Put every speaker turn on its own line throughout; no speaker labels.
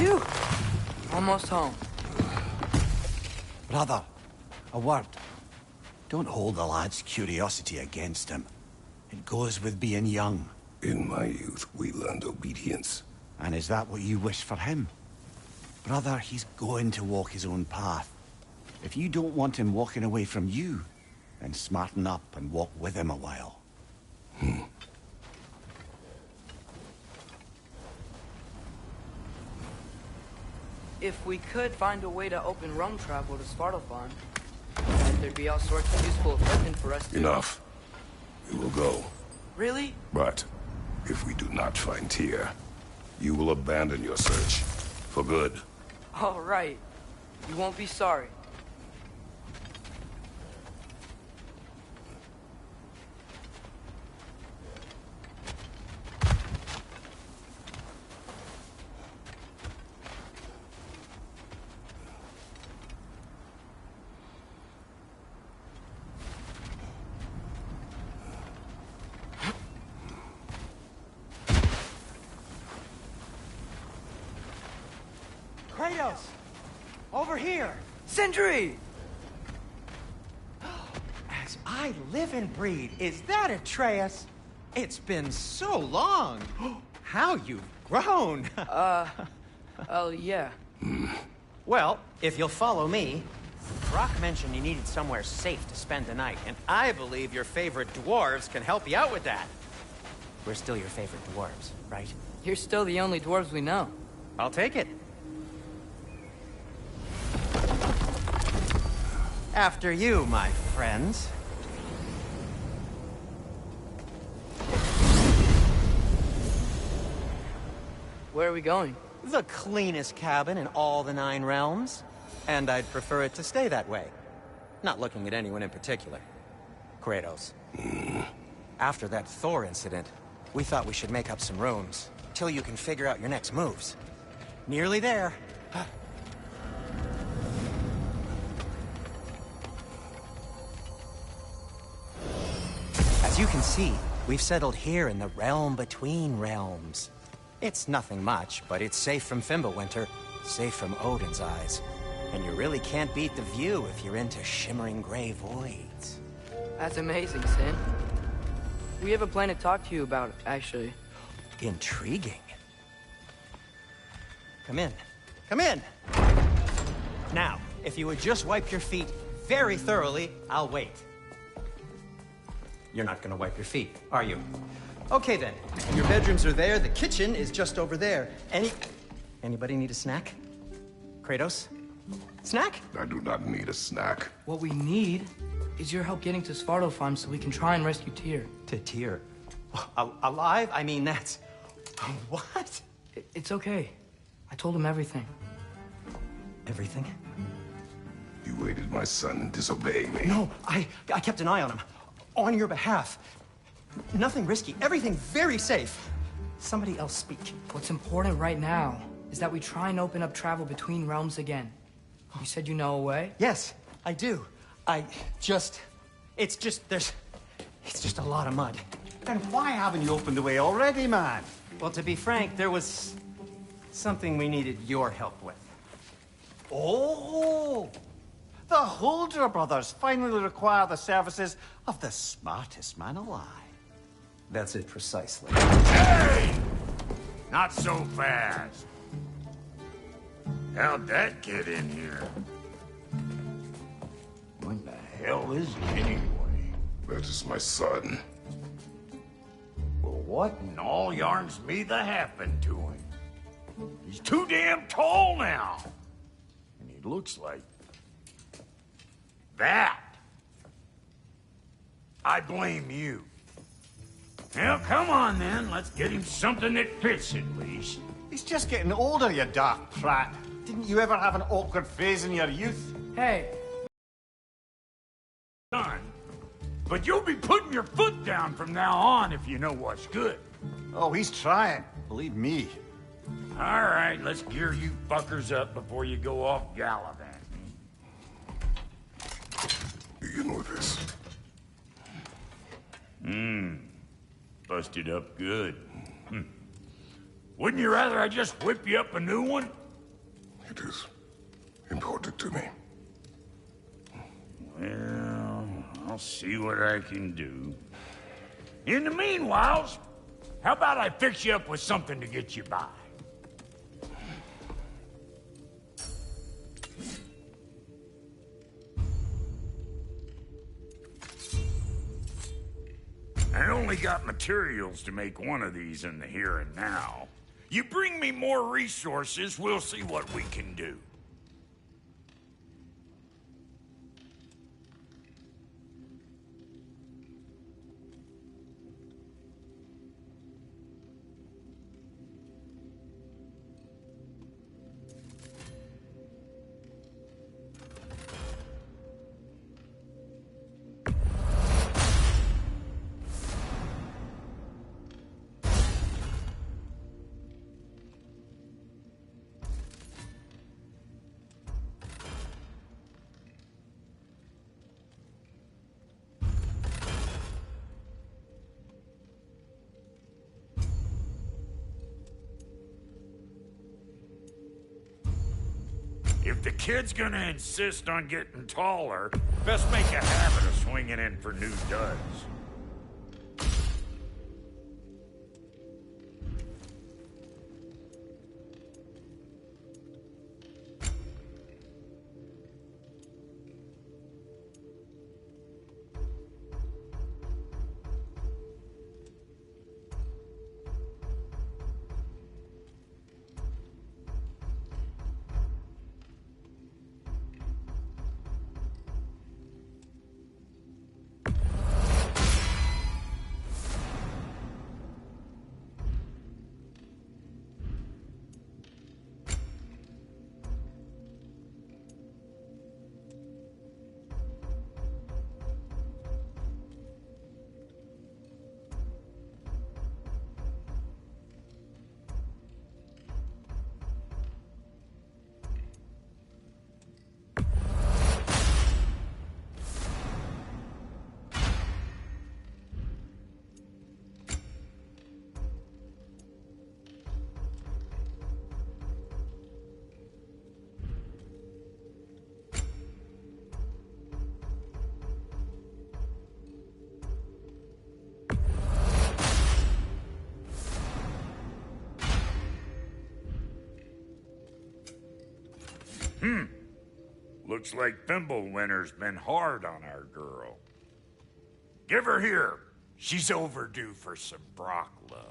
Phew! Almost home.
Brother, a word. Don't hold the lad's curiosity against him. It goes with being young.
In my youth, we learned obedience.
And is that what you wish for him? Brother, he's going to walk his own path. If you don't want him walking away from you, then smarten up and walk with him a while.
If we could find a way to open rum travel to Svartalfheim, then there'd be all sorts of useful equipment for us to...
Enough. We will go.
Really?
But if we do not find Tyr, you will abandon your search. For good.
All right. You won't be sorry.
Kratos! Over here!
Sindri!
As I live and breathe, is that Atreus? It's been so long! How you've grown!
Oh, yeah.
Well, if you'll follow me, Brock mentioned you needed somewhere safe to spend the night, and I believe your favorite dwarves can help you out with that. We're still your favorite dwarves, right?
You're still the only dwarves we know.
I'll take it. After you, my friends.
Where are we going?
The cleanest cabin in all the 9 realms. And I'd prefer it to stay that way. Not looking at anyone in particular. Kratos. After that Thor incident, we thought we should make up some rooms, till you can figure out your next moves. Nearly there. As you can see, we've settled here in the realm between realms. It's nothing much, but it's safe from Fimbulwinter, safe from Odin's eyes. And you really can't beat the view if you're into shimmering gray voids.
That's amazing, Sin. We have a plan to talk to you about, actually.
Intriguing. Come in. Come in! Now, if you would just wipe your feet very thoroughly, I'll wait. You're not gonna wipe your feet, are you? Okay then. Your bedrooms are there, the kitchen is just over there. Anybody need a snack? Kratos? Snack?
I do not need a snack.
What we need is your help getting to Svartalfheim so we can try and rescue Tyr.
To Tyr? Alive? I mean, that's... What?
It's okay. I told him everything.
Everything?
You aided my son in disobeying me.
No, I kept an eye on him. On your behalf. Nothing risky. Everything very safe. Somebody else speak.
What's important right now is that we try and open up travel between realms again. You said you know a way?
Yes, I do. It's just a lot of mud.
Then why haven't you opened the way already, man?
Well, to be frank, there was something we needed your help with.
Oh! The Holder brothers finally require the services of the smartest man alive.
That's it precisely.
Hey! Not so fast. How'd that get in here? What the hell is he anyway?
That is my son.
Well, what in all yarns me that happened to him? He's too damn tall now. And he looks like... that. I blame you. Well, come on then. Let's get him something that fits at least.
He's just getting older, you daft prat. Didn't you ever have an awkward phase in your youth?
Hey,
Done. But you'll be putting your foot down from now on if you know what's good.
Oh, he's trying. Believe me.
All right, let's gear you fuckers up before you go off gallivanting.
You know this.
Busted up good. Wouldn't you rather I just whip you up a new one?
It is important to me.
Well, I'll see what I can do. In the meanwhile, how about I fix you up with something to get you by? I only got materials to make one of these in the here and now. You bring me more resources, we'll see what we can do. If the kid's gonna insist on getting taller, best make a habit of swinging in for new duds. Looks like Thimblewinter's been hard on our girl. Give her here. She's overdue for some Brock love.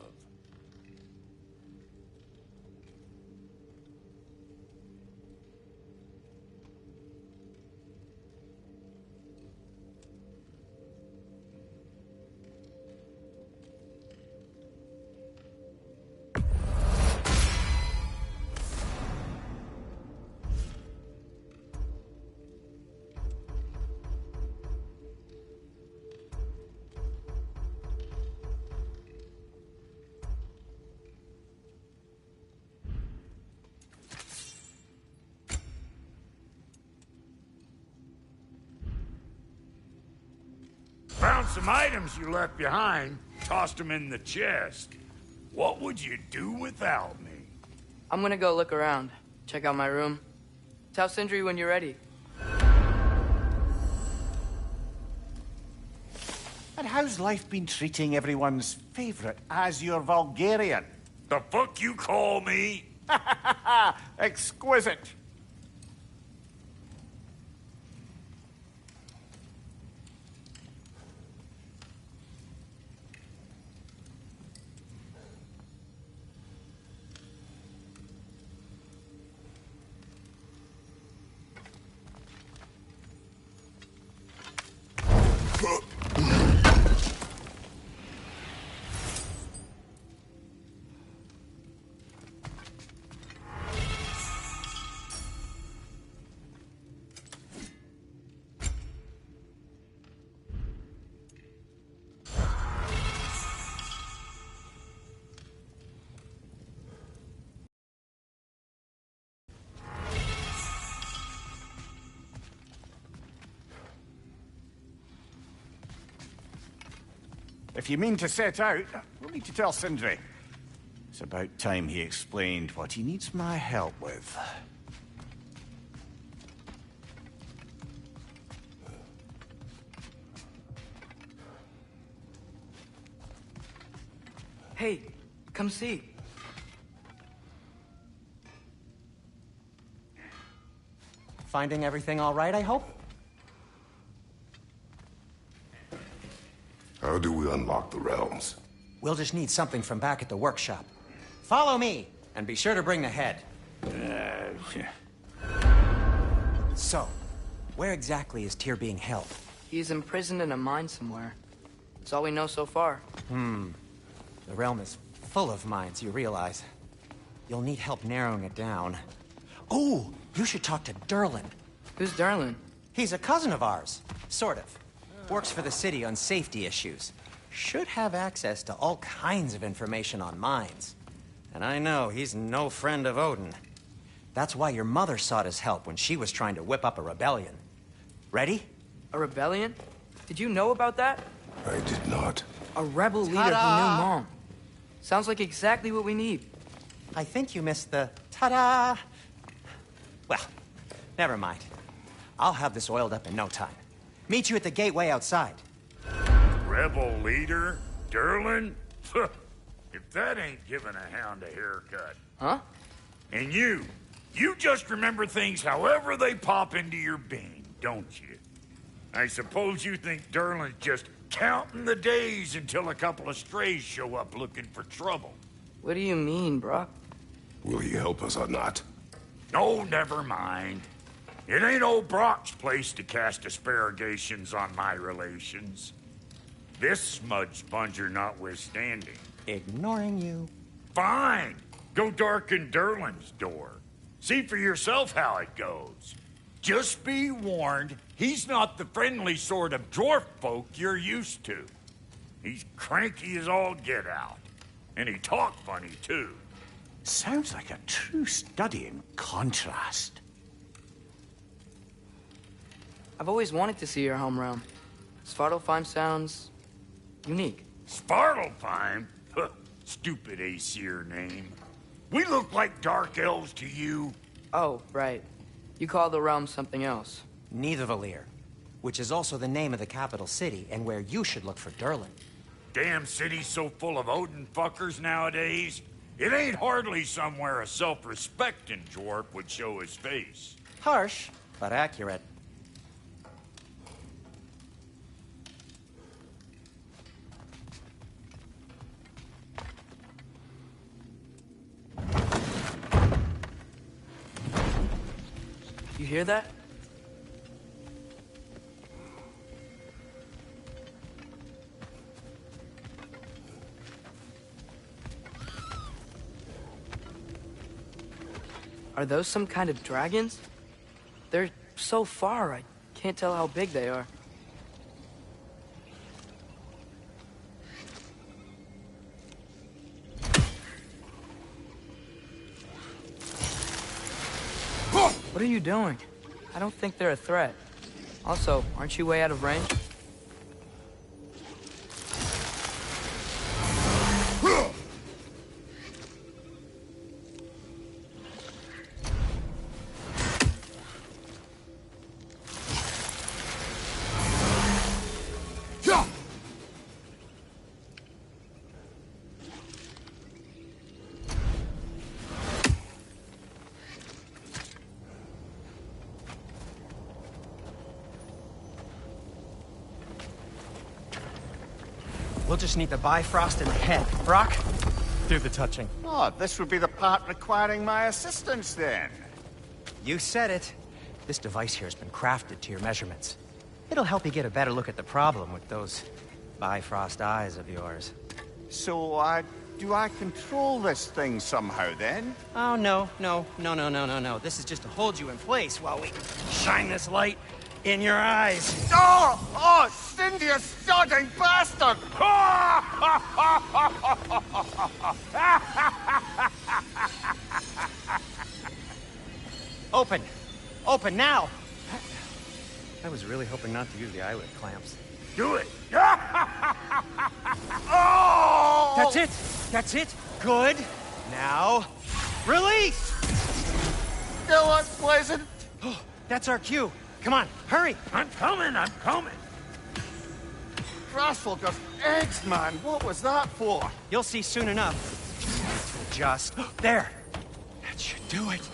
Found some items you left behind, tossed them in the chest. What would you do without me?
I'm gonna go look around. Check out my room. Tell Sindri when you're ready.
And how's life been treating everyone's favorite Azure Vulgarian?
The fuck you call me?
Exquisite. If you mean to set out, we'll need to tell Sindri. It's about time he explained what he needs my help with.
Hey, come see.
Finding everything all right, I hope?
How do we unlock the realms?
We'll just need something from back at the workshop. Follow me, and be sure to bring the head. So, where exactly is Tyr being held?
He's imprisoned in a mine somewhere. That's all we know so far.
The realm is full of mines, you realize. You'll need help narrowing it down. Oh, you should talk to Durlin.
Who's Darlin?
He's a cousin of ours, sort of. Works for the city on safety issues. Should have access to all kinds of information on mines. And I know he's no friend of Odin. That's why your mother sought his help when she was trying to whip up a rebellion. Ready?
A rebellion? Did you know about that?
I did not.
A rebel leader who knew Mom. Sounds like exactly what we need.
I think you missed the ta-da. Well, never mind. I'll have this oiled up in no time. Meet you at the gateway outside.
Rebel leader? Durlin? If that ain't giving a hound a haircut.
Huh?
And you just remember things however they pop into your being, don't you? I suppose you think Durlin's just counting the days until a couple of strays show up looking for trouble.
What do you mean, Brock?
Will he help us or not?
No, never mind. It ain't old Brock's place to cast aspersions on my relations. This smudge sponger notwithstanding.
Ignoring you.
Fine. Go darken Durlin's door. See for yourself how it goes. Just be warned, he's not the friendly sort of dwarf folk you're used to. He's cranky as all get out. And he talk funny, too.
Sounds like a true study in contrast.
I've always wanted to see your home realm. Svartalfheim sounds unique.
Svartalfheim? Huh, stupid Aesir name. We look like dark elves to you.
Oh, right. You call the realm something else.
Nidavellir, which is also the name of the capital city and where you should look for Durlin.
Damn city's so full of Odin fuckers nowadays. It ain't hardly somewhere a self-respecting dwarf would show his face.
Harsh, but accurate.
You hear that? Are those some kind of dragons? They're so far, I can't tell how big they are. What are you doing? I don't think they're a threat. Also, aren't you way out of range?
We'll just need the Bifrost in the head. Brock, do the touching.
Oh, this would be the part requiring my assistance then.
You said it. This device here has been crafted to your measurements. It'll help you get a better look at the problem with those Bifrost eyes of yours.
So, do I control this thing somehow then?
Oh, no. This is just to hold you in place while we shine this light in your eyes.
Oh, Cindy, you sodding bastard!
Open! Open now! I was really hoping not to use the eyelid clamps.
Do it!
Oh!
That's it! That's it! Good! Now, release!
Go on, Pleasant.
Oh, that's our cue. Come on, hurry!
I'm coming, I'm coming.
Grassfuckers, eggs, man. What was that for?
You'll see soon enough. Just... there! That should do it.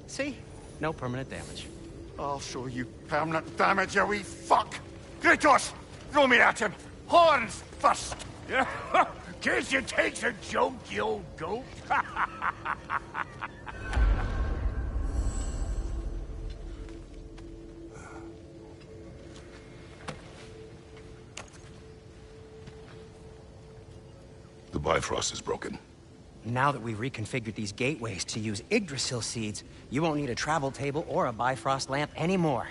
See? No permanent damage.
I'll show you permanent damage, you wee fuck. Kratos, throw me at him. Horns first.
Guess it takes a joke, you old goat.
The Bifrost is broken.
Now that we've reconfigured these gateways to use Yggdrasil seeds, you won't need a travel table or a Bifrost lamp anymore.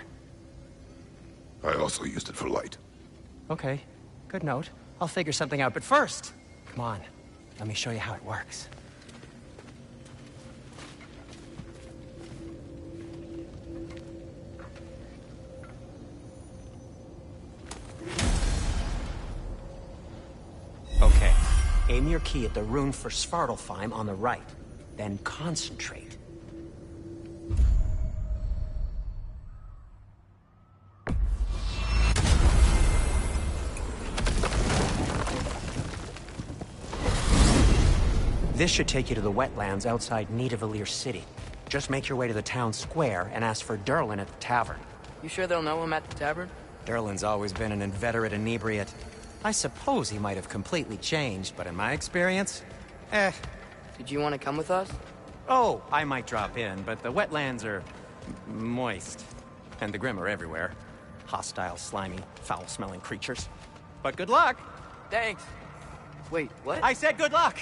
I also used it for light.
Okay, good note. I'll figure something out, but first, come on, let me show you how it works. Okay, aim your key at the rune for Svartalfheim on the right, then concentrate. This should take you to the wetlands outside Nidavellir City. Just make your way to the town square and ask for Durlin at the tavern.
You sure they'll know him at the tavern?
Durlin's always been an inveterate inebriate. I suppose he might have completely changed, but in my experience,
Did you want to come with us?
Oh, I might drop in, but the wetlands are moist. And the Grim are everywhere. Hostile, slimy, foul-smelling creatures. But good luck!
Thanks. Wait, what?
I said good luck!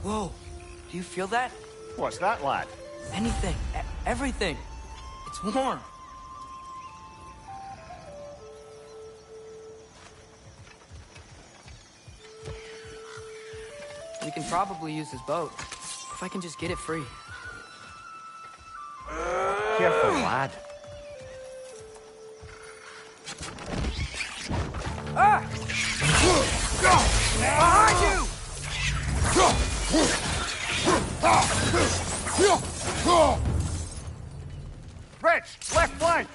Whoa, do you feel that?
What's that, lad?
Anything, everything. It's warm. We can probably use his boat, if I can just get it free.
Careful, lad.
Ah! Behind you!
Rich, left flank!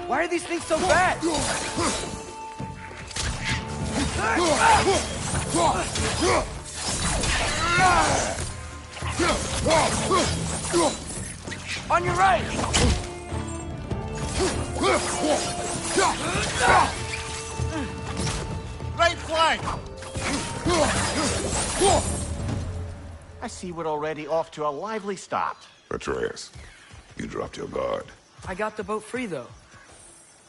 Why are these things so bad? On your right!
Right flank! I see we're already off to a lively start.
Atreus, you dropped your guard.
I got the boat free, though.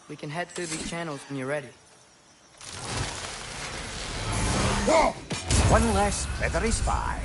We can head through these channels when you're ready.
One less feathery spy.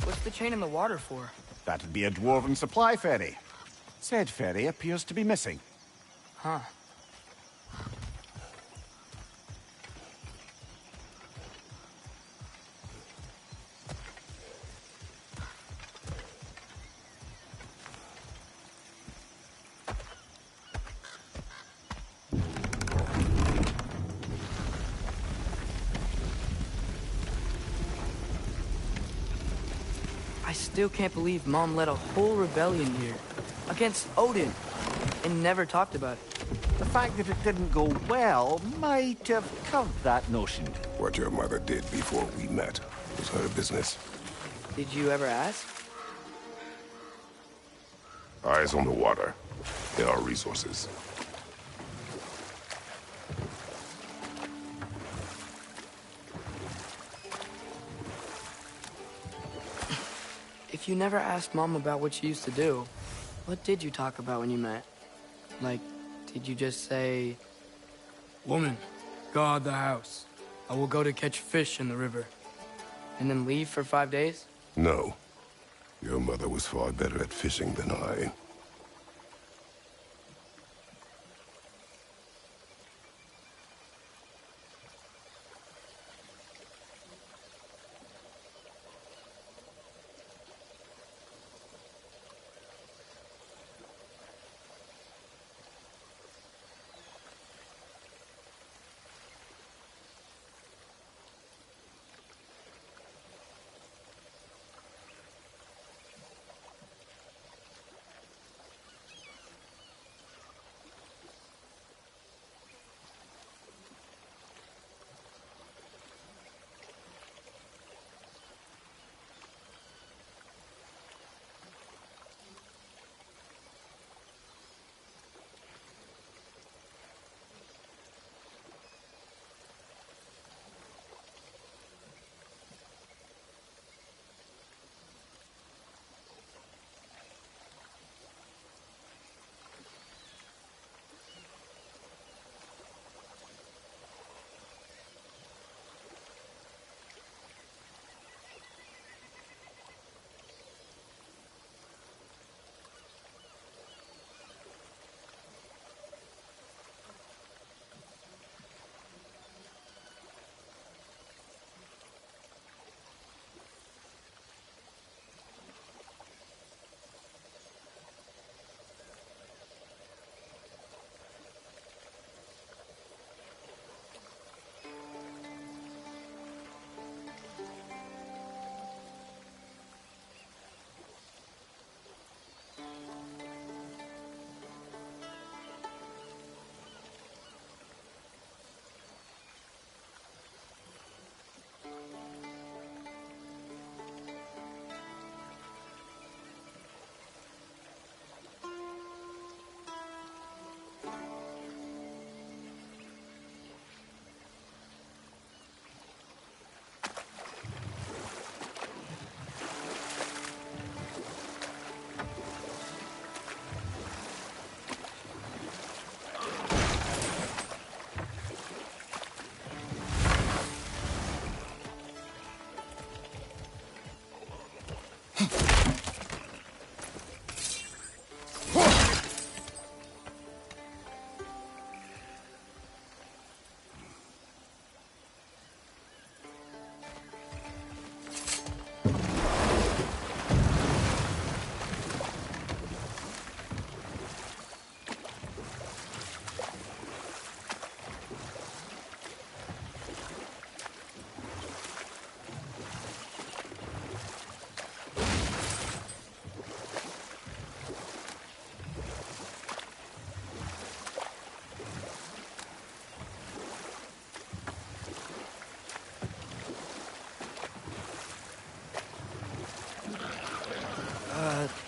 What's the chain in the water for?
That'd be a dwarven supply ferry. Said ferry appears to be missing.
Huh. I still can't believe Mom led a whole rebellion here against Odin and never talked about it.
The fact that it didn't go well might have curved that notion.
What your mother did before we met was her business.
Did you ever ask?
Eyes on the water. There are resources.
If you never asked Mom about what she used to do, what did you talk about when you met? Like, did you just say, "Woman, guard the house. I will go to catch fish in the river," and then leave for 5 days?
No. Your mother was far better at fishing than I.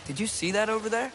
Did you see that over there?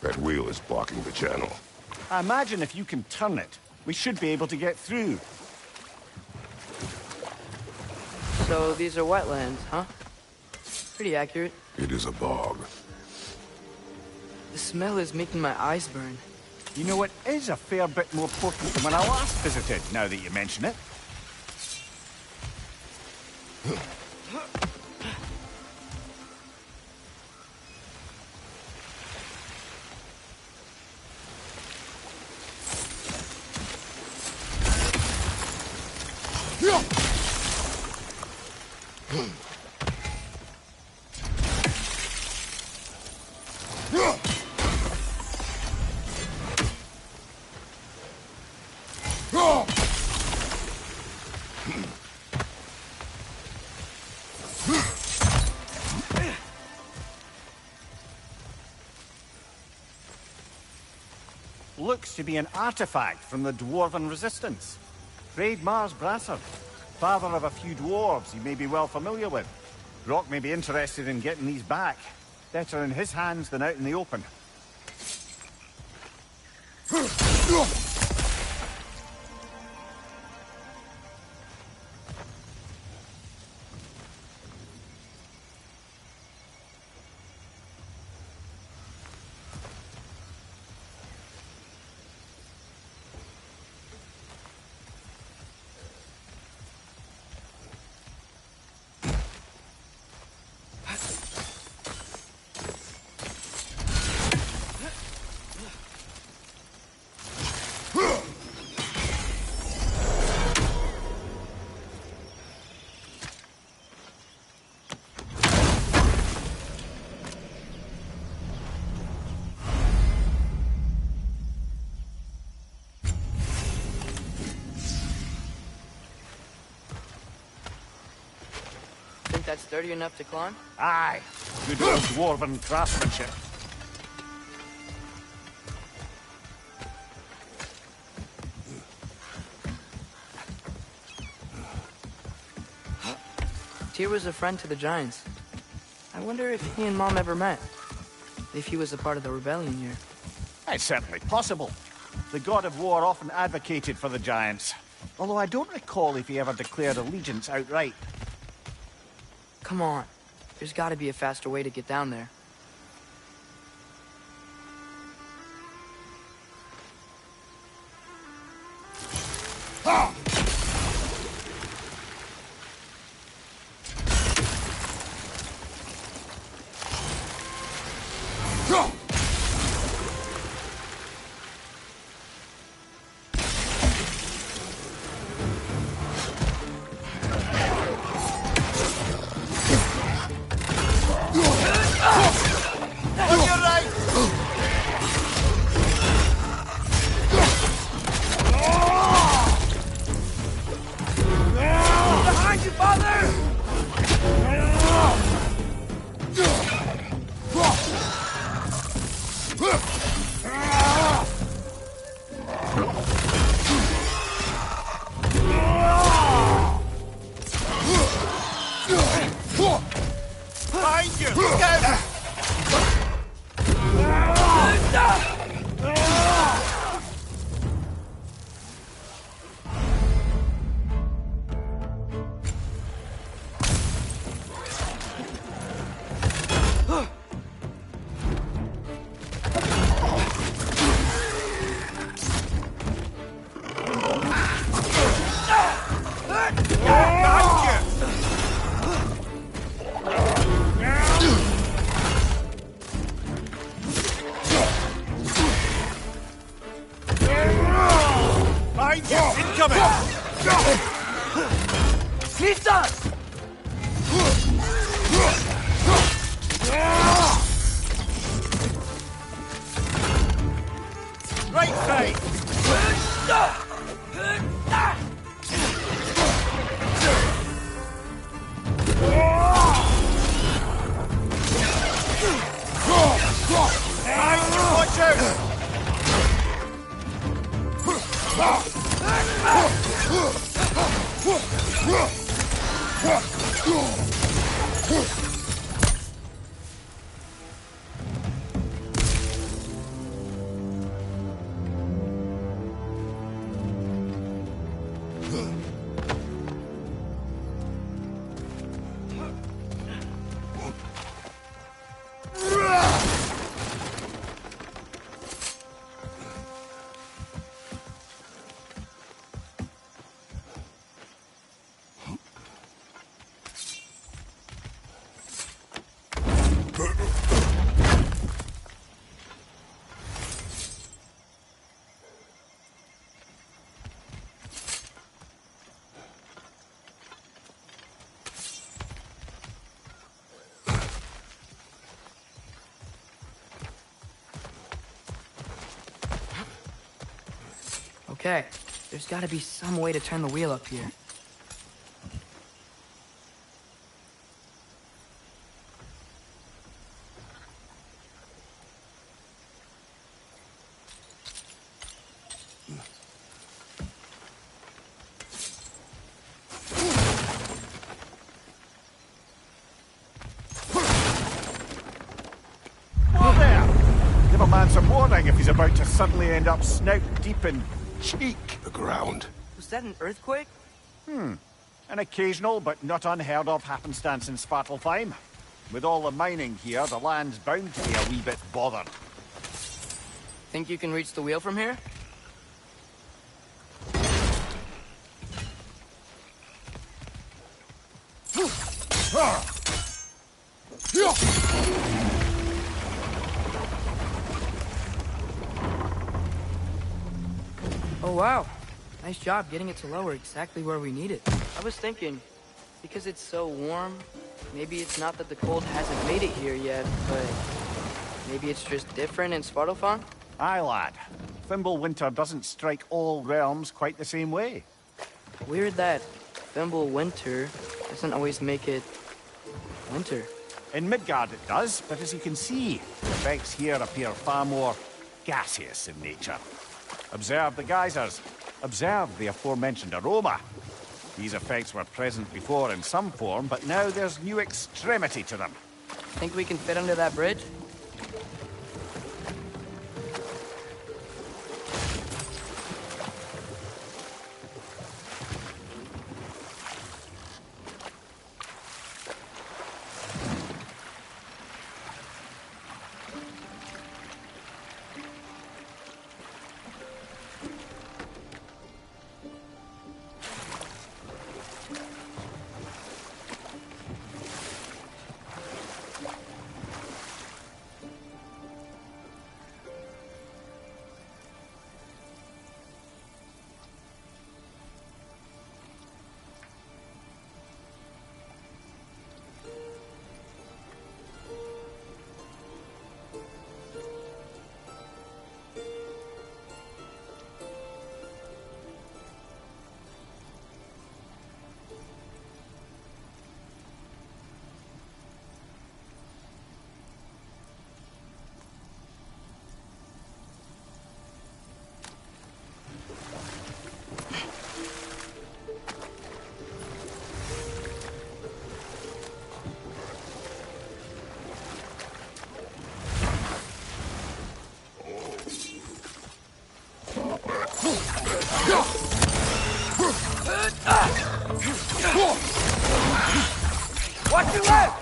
That wheel is blocking the channel.
I imagine if you can turn it, we should be able to get through.
So these are wetlands, huh? Pretty accurate.
It is a bog.
The smell is making my eyes burn.
You know, it is a fair bit more potent than when I last visited, now that you mention it. looks to be an artifact from the Dwarven Resistance. Trade Mars Brasser, father of a few dwarves you may be well familiar with. Rock may be interested in getting these back. Better in his hands than out in the open.
Think that's sturdy enough to climb?
Aye, good old Dwarven craftsmanship.
Tyr was a friend to the Giants. I wonder if he and Mom ever met. If he was a part of the rebellion here.
It's certainly possible. The god of war often advocated for the Giants. Although I don't recall if he ever declared allegiance outright.
Come on. There's gotta be a faster way to get down there. Okay, there's gotta be some way to turn the wheel up here.
warning if he's about to suddenly end up snout deep in cheek.
The ground.
Was that an earthquake?
An occasional but not unheard of happenstance in Svartalfheim. With all the mining here, the land's bound to be a wee bit bothered.
Think you can reach the wheel from here? Oh wow, nice job getting it to lower exactly where we need it. I was thinking, because it's so warm, maybe it's not that the cold hasn't made it here yet, but maybe it's just different in Svartalfheim?
Aye, lad. Thimble winter doesn't strike all realms quite the same way.
Weird that Thimble winter doesn't always make it winter.
In Midgard it does, but as you can see, the effects here appear far more gaseous in nature. Observe the geysers. Observe the aforementioned aroma. These effects were present before in some form, but now there's new extremity to them.
Think we can fit under that bridge?
Watch your left!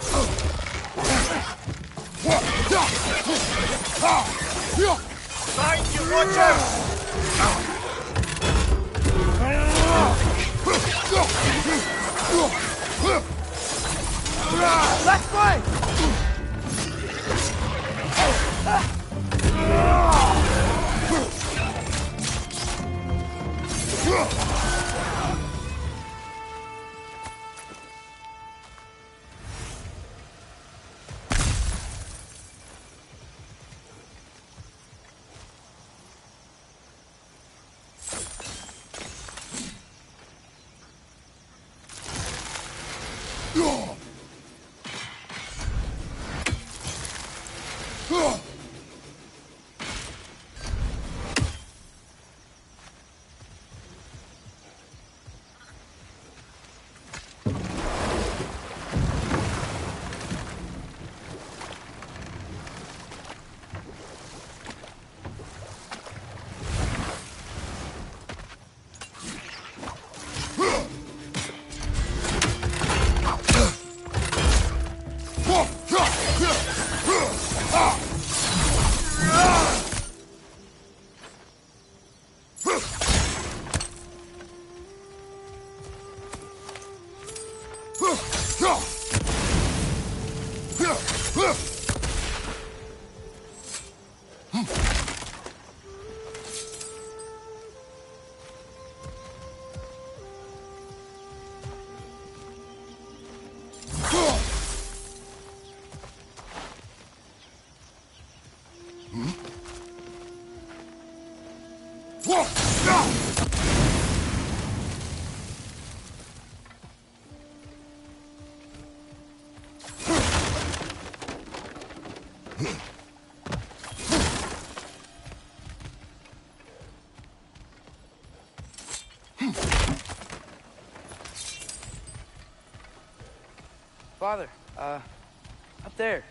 Behind you, watch out! Left way!
Father, up there.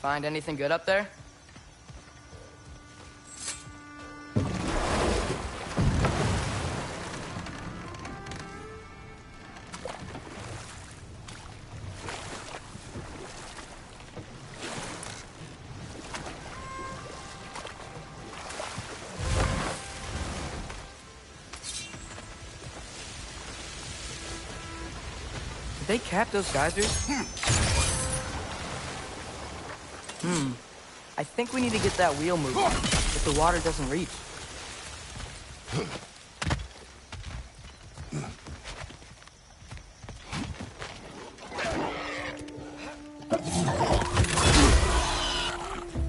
Find anything good up there? Did they cap those geysers? I think we need to get that wheel moving, if the water doesn't reach.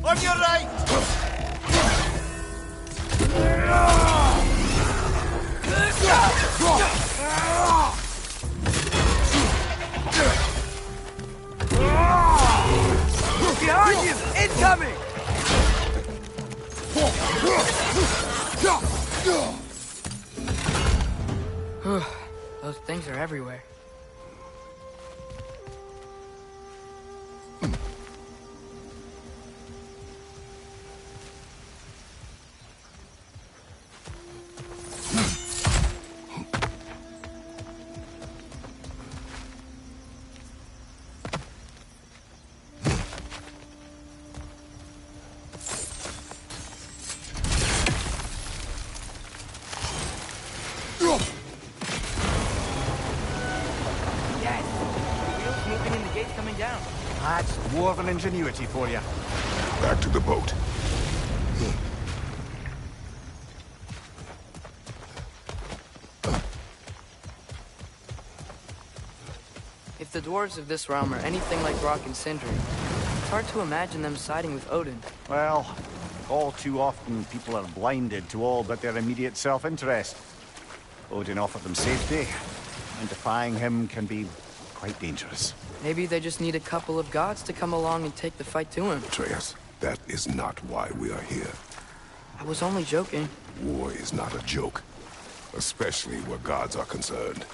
On your right! Behind you! Incoming!
Those things are everywhere. Down.
That's dwarven ingenuity for you.
Back to the boat.
If the dwarves of this realm are anything like Brock and Sindri, it's hard to imagine them siding with Odin.
Well, all too often people are blinded to all but their immediate self-interest. Odin offered them safety, and defying him can be quite dangerous.
Maybe they just need a couple of gods to come along and take the fight to him.
Atreus, that is not why we are here.
I was only joking.
War is not a joke, especially where gods are concerned.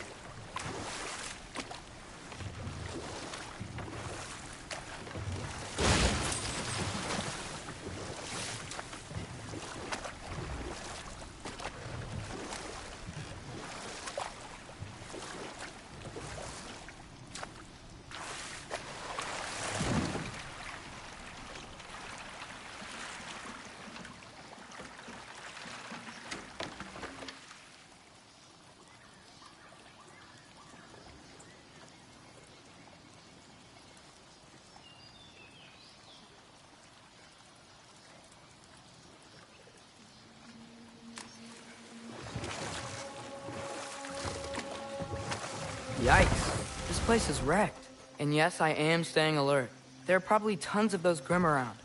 Yikes. This place is wrecked. And yes, I am staying alert. There are probably tons of those Grim around.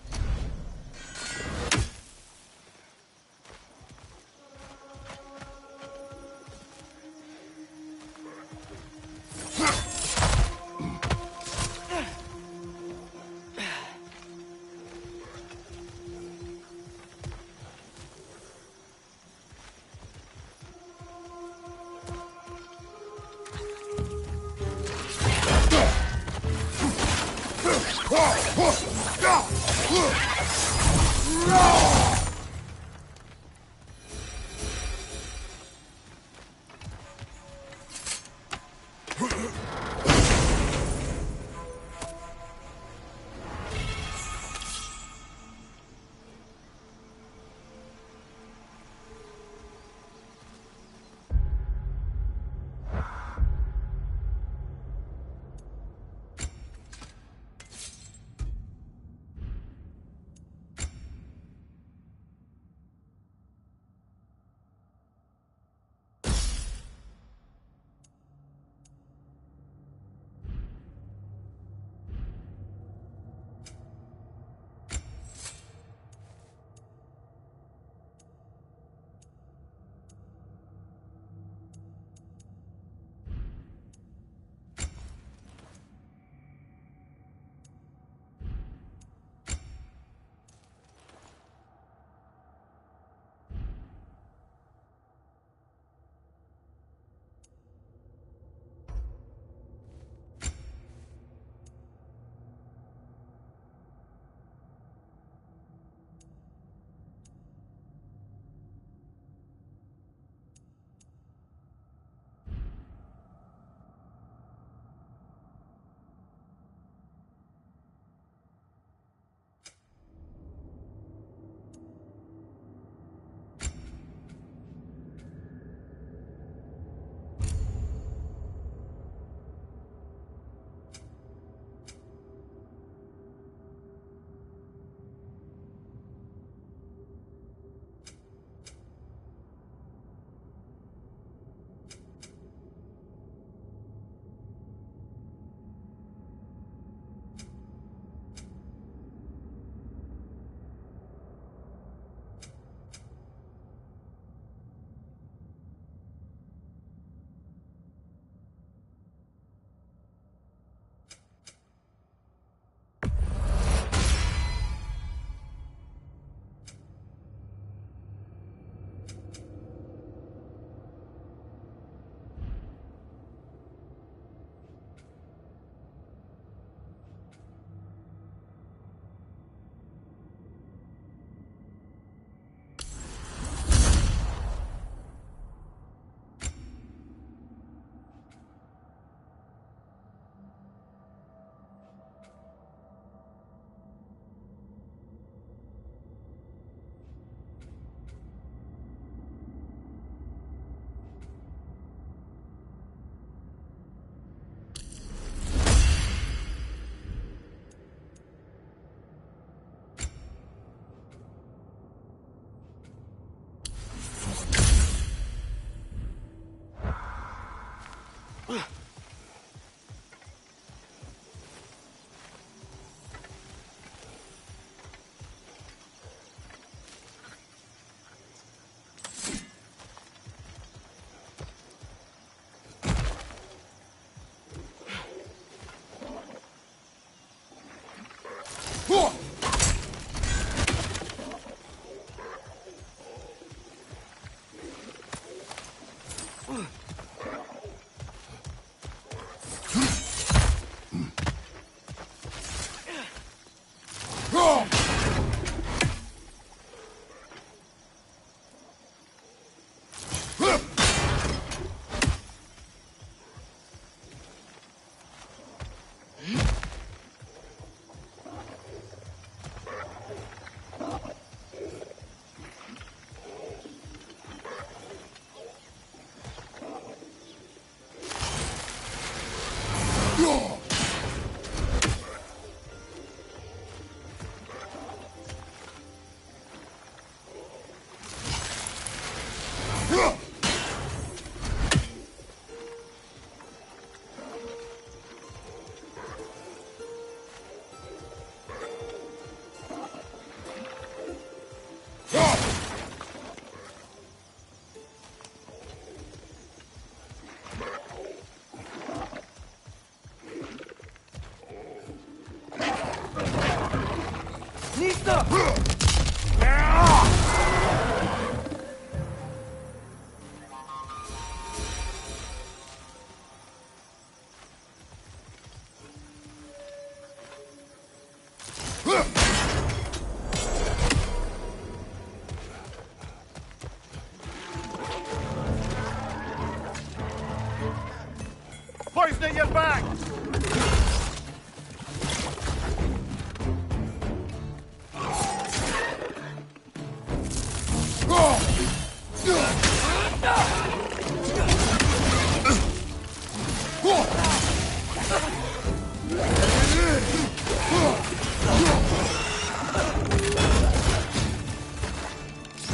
Nista!
Poison at your back!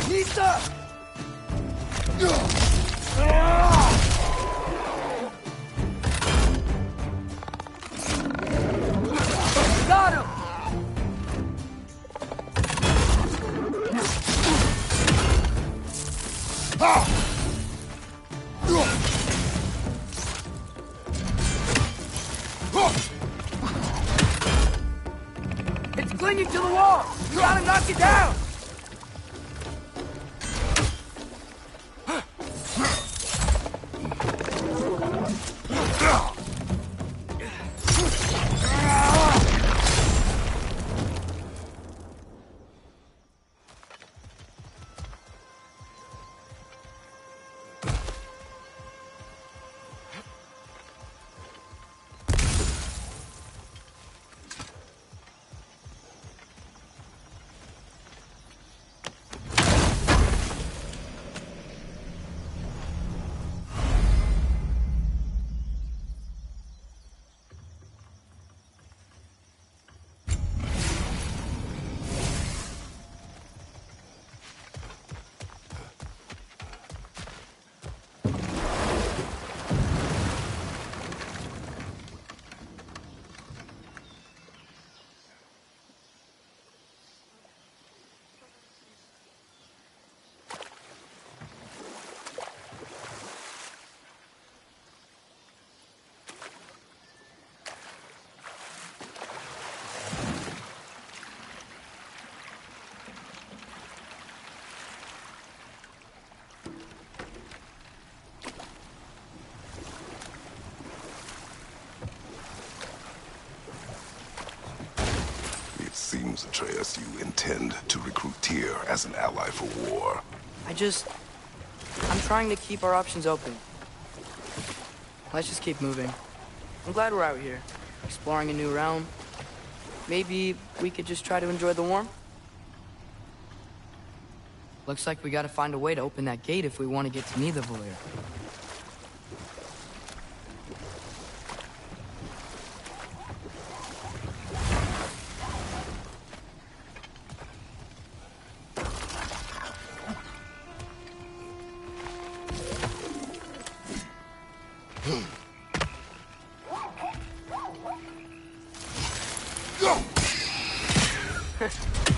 Nista! Got him! It's clinging to the wall! You gotta knock it down!
It seems, Atreus, you intend to recruit Tyr as an ally for war.
I'm trying to keep our options open. Let's just keep moving. I'm glad we're out here, exploring a new realm. Maybe we could just try to enjoy the warmth? Looks like we gotta find a way to open that gate if we want to get to Nidavellir.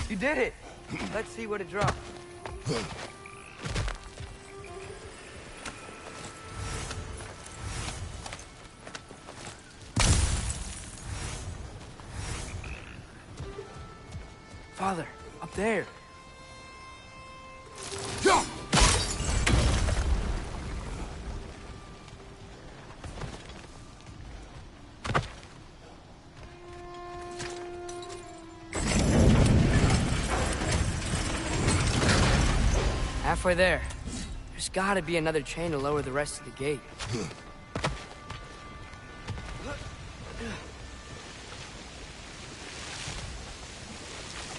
You did it! Let's see what it dropped.
Father, up there. Halfway there. There's gotta be another chain to lower the rest of the gate.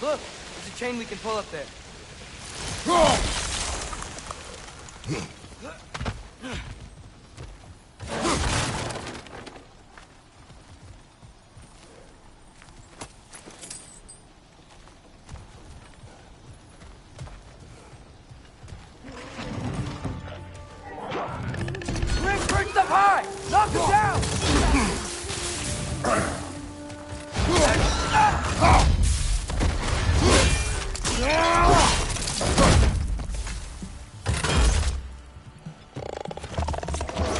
Look, there's a chain we can pull up there. Ring perched up high! Knock him down!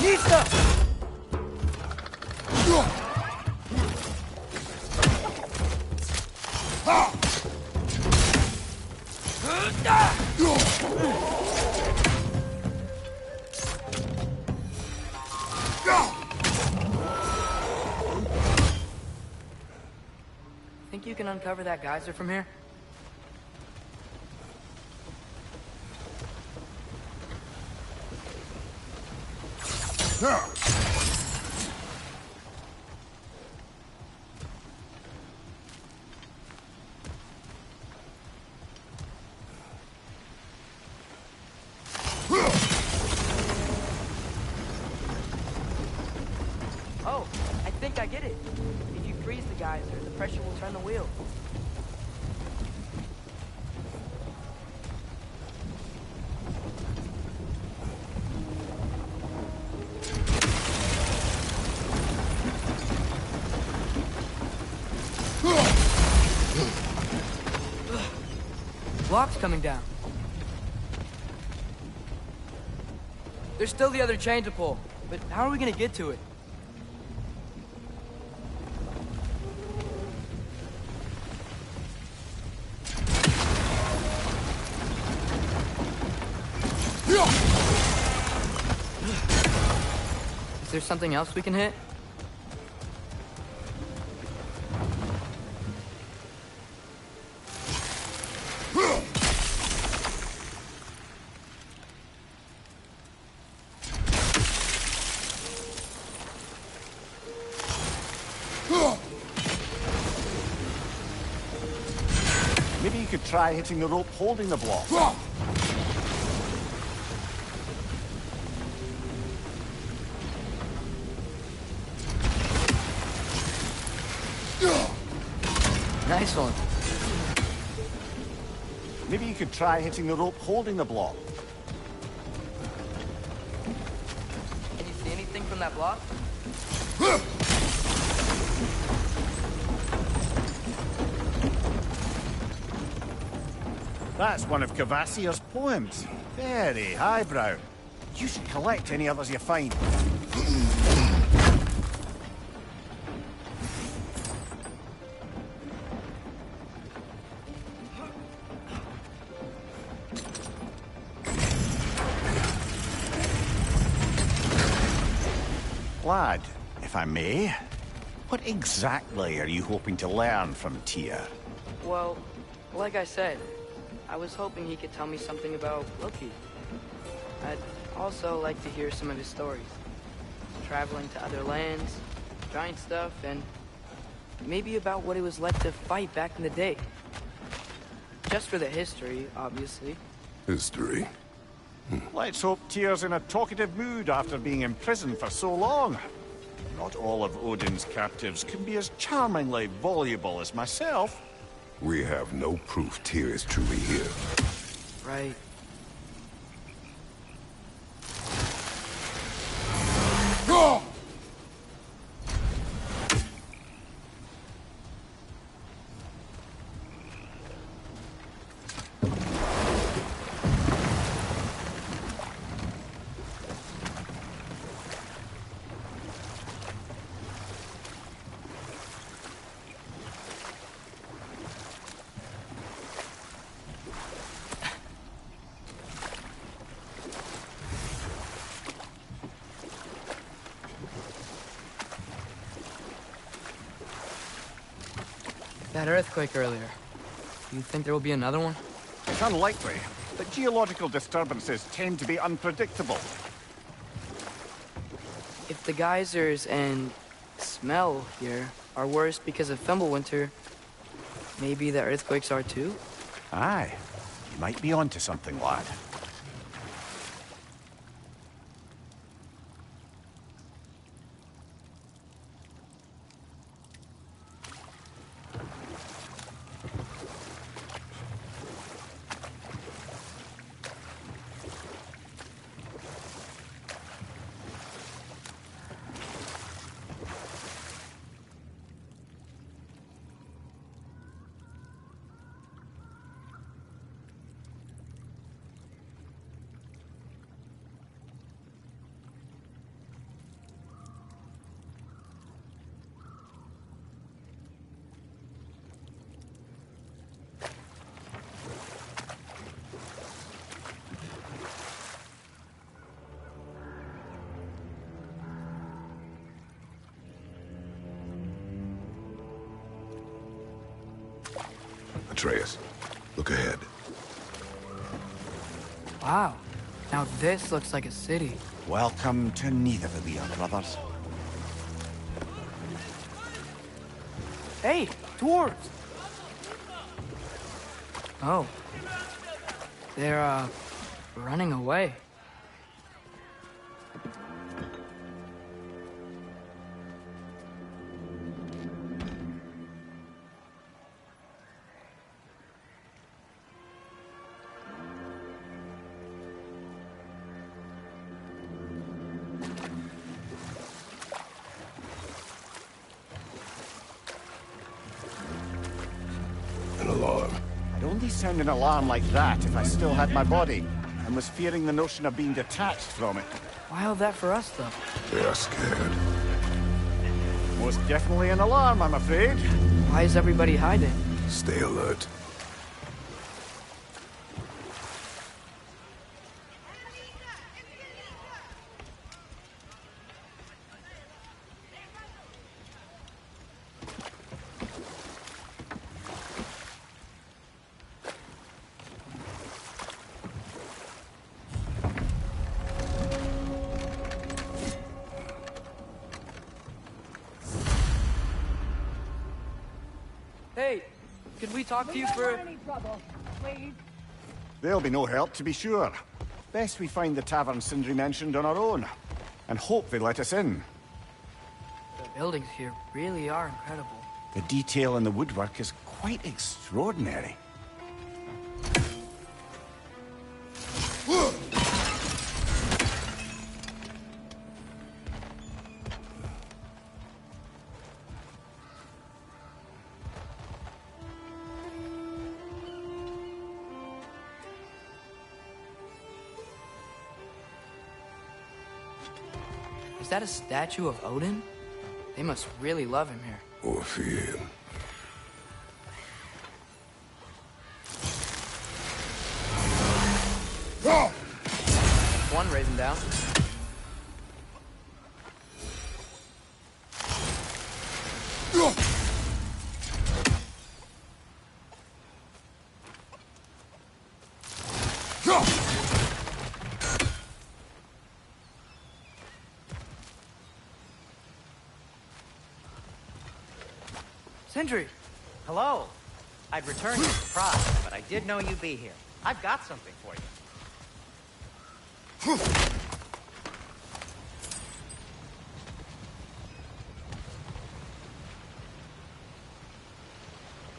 Nista! Think you can uncover that geyser from here? Oh, I think I get it. If you freeze the geyser, the pressure will turn the wheel. Block's coming down. There's still the other chain to pull, but how are we gonna get to it? Is there something else we can hit?
Maybe you could try hitting the rope holding the block.
Nice one.
Maybe you could try hitting the rope holding the block.
Can you see anything from that block?
That's one of Cavassier's poems. Very highbrow. You should collect any others you find. Lad, if I may, what exactly are you hoping to learn from Tyr?
Well, like I said, I was hoping he could tell me something about Loki. I'd also like to hear some of his stories. Traveling to other lands, giant stuff, and maybe about what it was like to fight back in the day. Just for the history, obviously.
History?
Let's hope Tyr's in a talkative mood after being imprisoned for so long. Not all of Odin's captives can be as charmingly voluble as myself.
We have no proof Tyr is truly here.
Right. That earthquake earlier. You think there will be another one?
It's unlikely, but geological disturbances tend to be unpredictable.
If the geysers and smell here are worse because of Fimbulwinter, maybe the earthquakes are too?
Aye. You might be onto something, lad.
Atreus, look ahead.
Wow. Now this looks like a city.
Welcome to Nidavellir, brothers.
Hey, dwarves! Oh. They're, running away.
An alarm.
I'd only sound an alarm like that if I still had my body, and was fearing the notion of being detached from it.
Why all that for us, though?
They are scared.
Most definitely an alarm, I'm afraid.
Why is everybody hiding?
Stay alert.
Hey, could we talk to you for...
There'll be no help, to be sure. Best we find the tavern Sindri mentioned on our own, and hope they let us in.
The buildings here really are incredible.
The detail in the woodwork is quite extraordinary.
Is that a statue of Odin? They must really love him here.
Or fear him.
One raising down. Sindri!
Hello. I'd return your surprise, but I did know you'd be here. I've got something for you.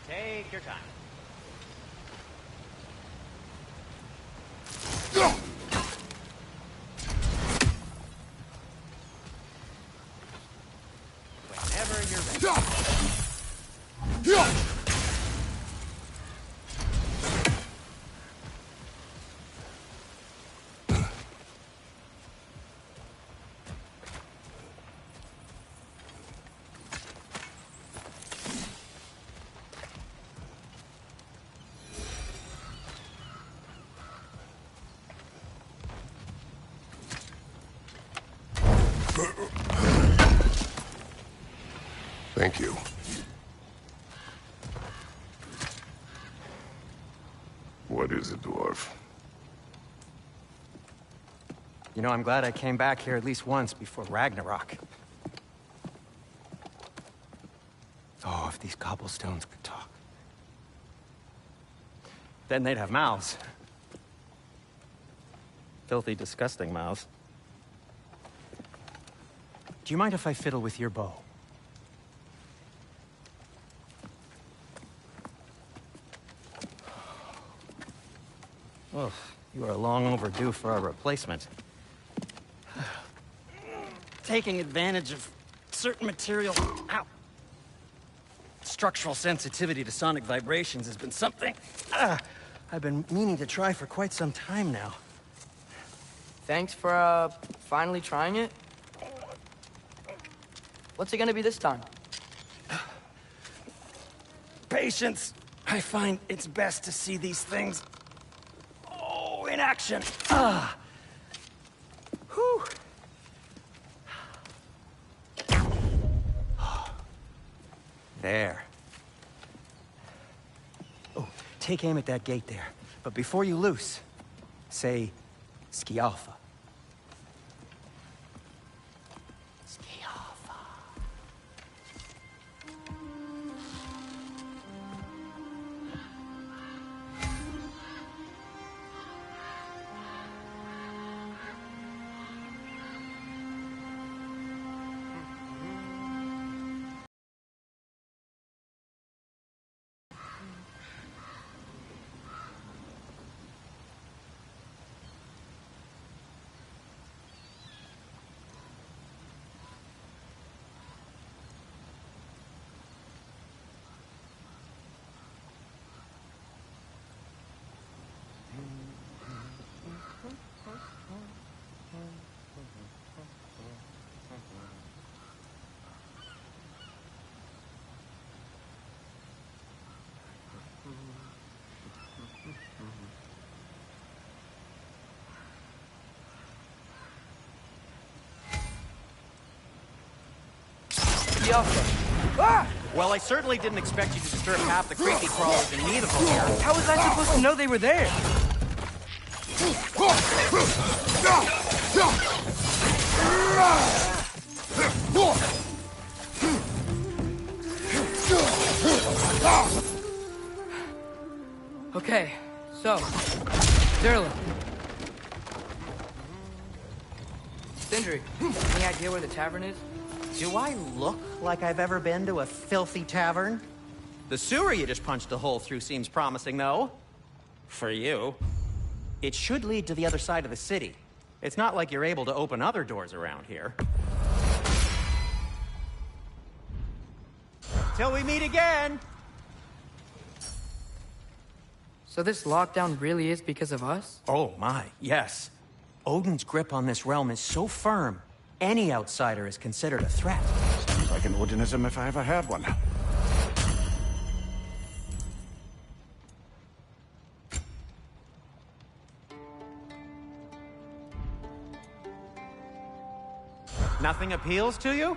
Take your time. Whenever you're ready.
What is it, dwarf?
You know, I'm glad I came back here at least once before Ragnarok. Oh, if these cobblestones could talk. Then they'd have mouths. Filthy, disgusting mouths. Do you mind if I fiddle with your bow? Oh, you are long overdue for a replacement. Taking advantage of certain material... Ow! Structural sensitivity to sonic vibrations has been something I've been meaning to try for quite some time now.
Thanks for, finally trying it. What's it gonna be this time?
Patience. I find it's best to see these things... Oh, in action. Whew. There. Oh, take aim at that gate there. But before you loose, say, Skialfa. Skialfa.
Ah!
Well, I certainly didn't expect you to disturb half the creepy crawlers in need of them here.
How was I supposed to know they were there? Okay, so, Durlin. Sindri, any idea where the tavern is?
Do I look like I've ever been to a filthy tavern? The sewer you just punched a hole through seems promising, though. For you. It should lead to the other side of the city. It's not like you're able to open other doors around here. Till we meet again!
So this lockdown really is because of us?
Oh my, yes. Odin's grip on this realm is so firm, any outsider is considered a threat.
Sounds like an Odinism if I ever heard one.
Nothing appeals to you?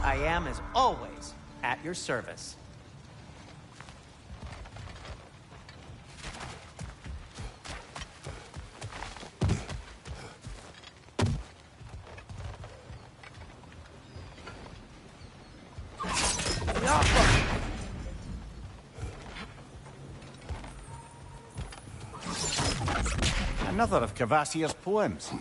I am, as always, at your service.
Another of Cavassier's poems.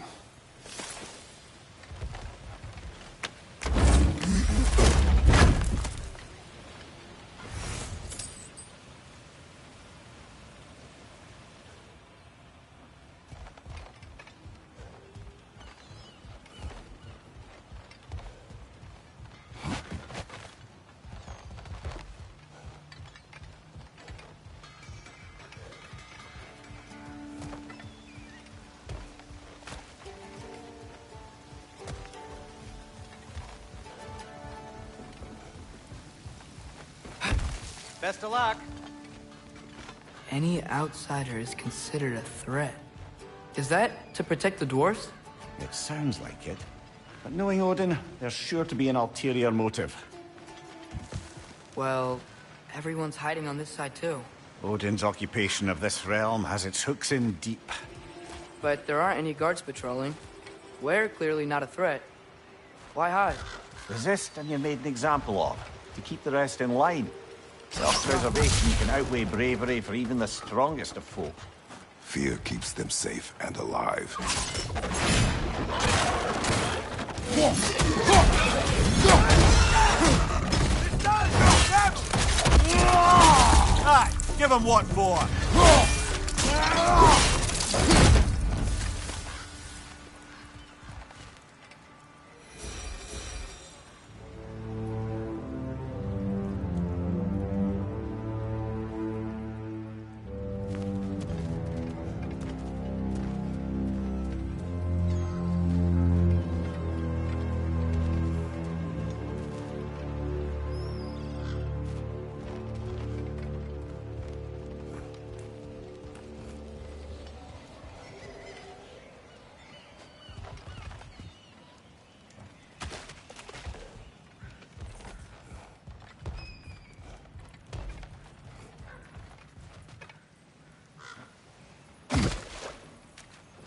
Best of luck.
Any outsider is considered a threat. Is that to protect the dwarves?
It sounds like it. But knowing Odin, there's sure to be an ulterior motive.
Well, everyone's hiding on this side too.
Odin's occupation of this realm has its hooks in deep.
But there aren't any guards patrolling. We're clearly not a threat. Why hide?
Resist and you're made an example of, to keep the rest in line. Self-preservation can outweigh bravery for even the strongest of folk.
Fear keeps them safe and alive.
Aye, give him what for!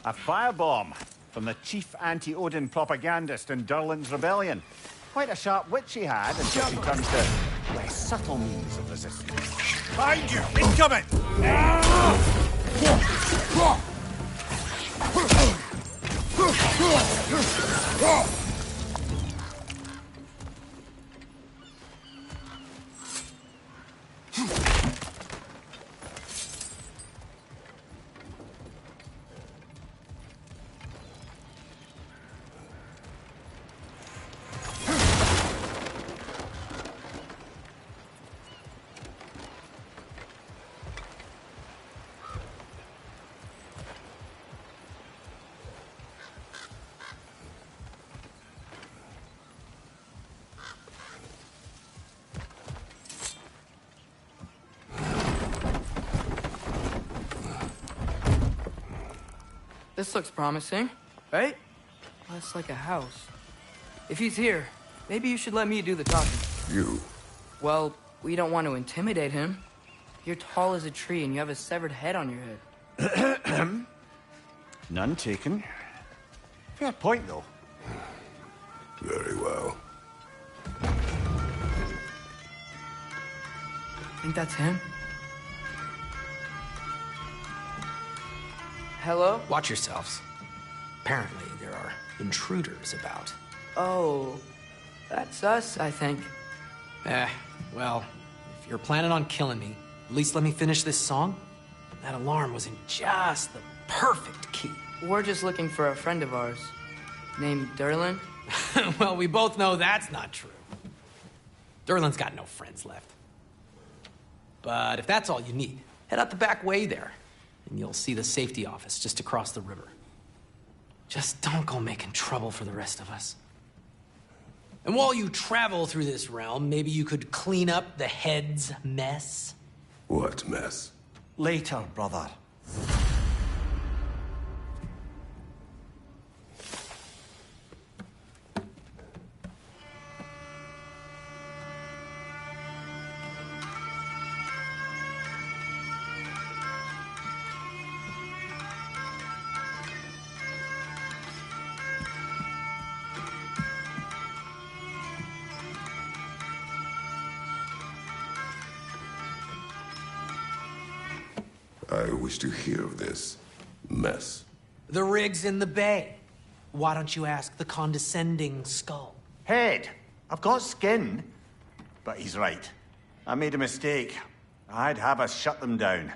A firebomb from the chief anti-Odin propagandist in Durlin's rebellion. Quite a sharp wit she had until she turns to less subtle means of resistance. Behind you! Incoming!
This looks promising, right? Less like a house. If he's here, maybe you should let me do the talking.
You.
Well, we don't want to intimidate him. You're tall as a tree and you have a severed head on your head.
None taken. Fair point, though.
Very well.
Think that's him? Hello?
Watch yourselves. Apparently, there are intruders about.
Oh, that's us, I think.
Well, if you're planning on killing me, at least let me finish this song. That alarm was in just the perfect key.
We're just looking for a friend of ours, named Durlin.
Well, we both know that's not true. Durlin's got no friends left. But if that's all you need, head out the back way there, and you'll see the safety office just across the river. Just don't go making trouble for the rest of us. And while you travel through this realm, maybe you could clean up the head's mess?
What mess?
Later, brother.
I wish to hear of this mess.
The rig's in the bay. Why don't you ask the condescending skull?
Head, I've got skin. But he's right. I made a mistake. I'd have us shut them down.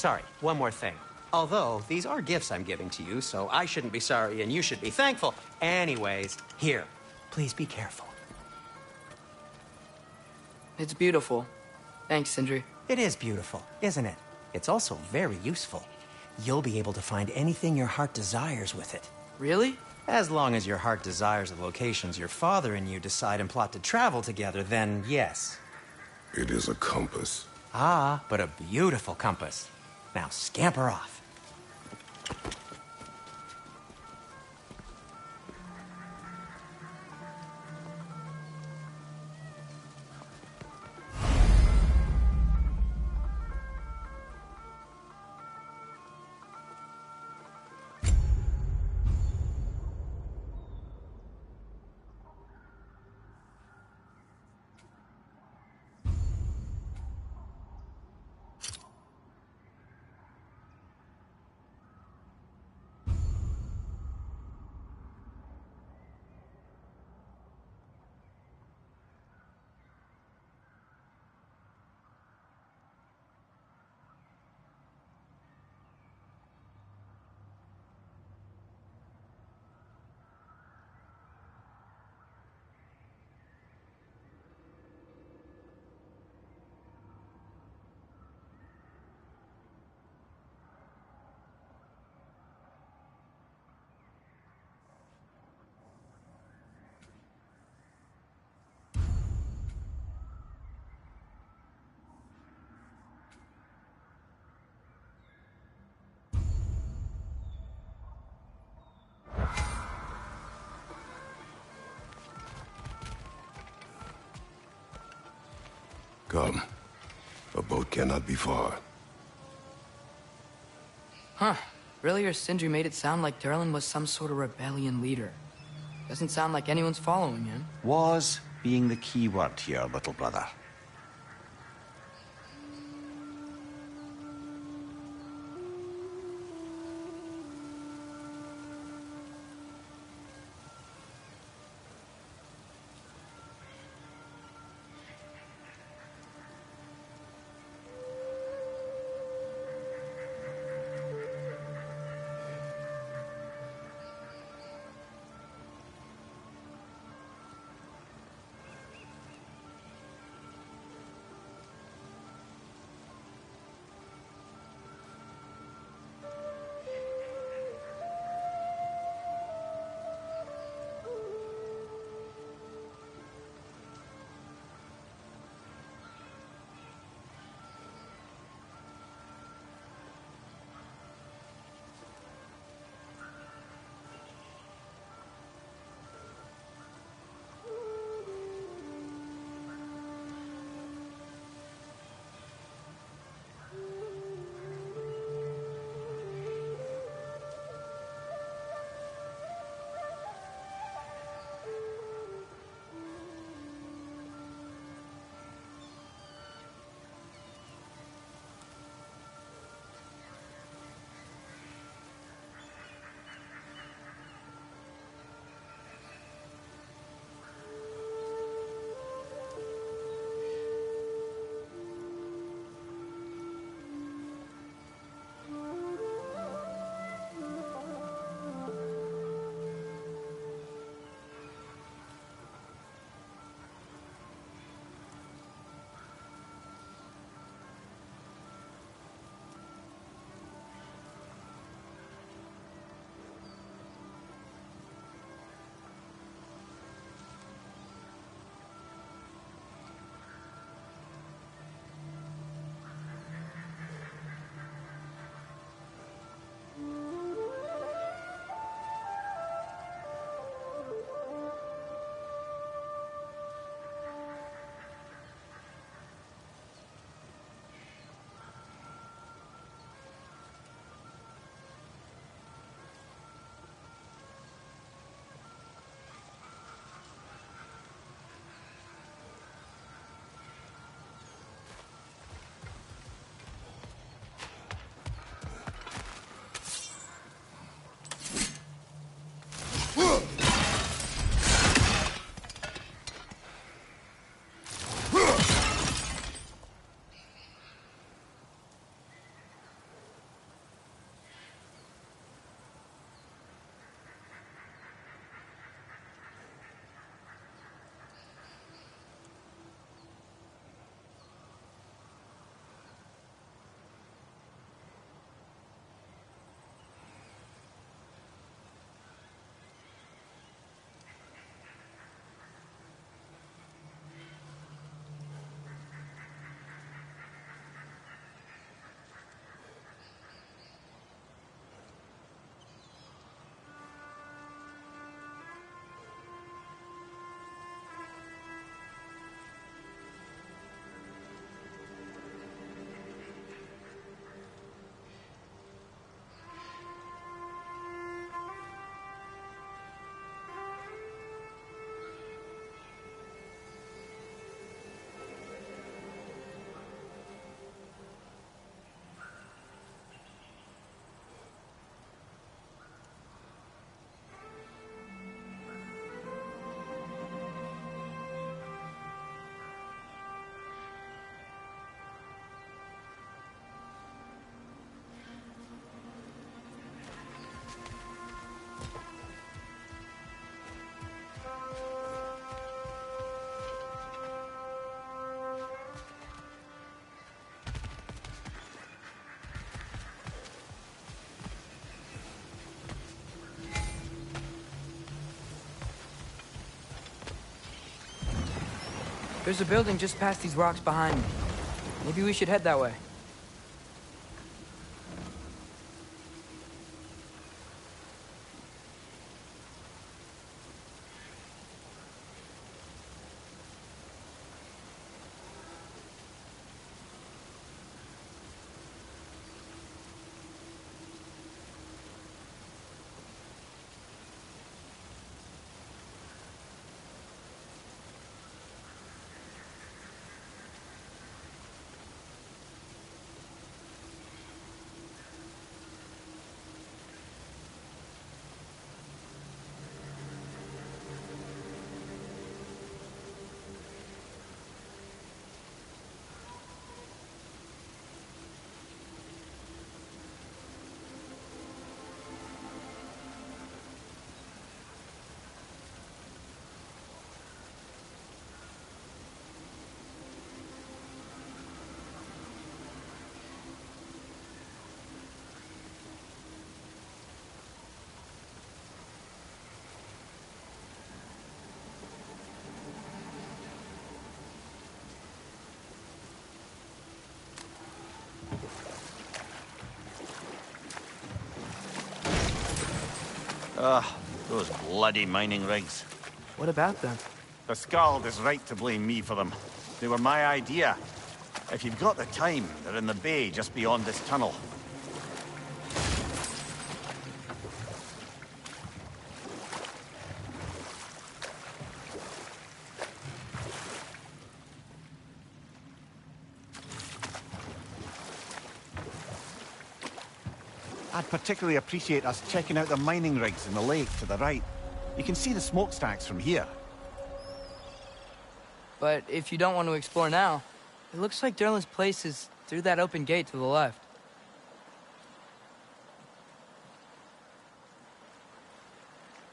Sorry, one more thing. Although, these are gifts I'm giving to you, so I shouldn't be sorry and you should be thankful. Anyways, here, please be careful.
It's beautiful. Thanks, Sindri.
It is beautiful, isn't it? It's also very useful. You'll be able to find anything your heart desires with it.
Really?
As long as your heart desires the locations your father and you decide and plot to travel together, then yes.
It is a compass.
Ah, but a beautiful compass. Now scamper off.
Come. A boat cannot be far.
Huh. Earlier, Sindri made it sound like Durlin was some sort of rebellion leader. Doesn't sound like anyone's following him.
Was being the key word here, little brother.
There's a building just past these rocks behind me. Maybe we should head that way.
Ah, those bloody mining rigs.
What about them?
The Skald is right to blame me for them. They were my idea. If you've got the time, they're in the bay just beyond this tunnel. I'd particularly appreciate us checking out the mining rigs in the lake to the right. You can see the smokestacks from here.
But if you don't want to explore now, it looks like Derlin's place is through that open gate to the left.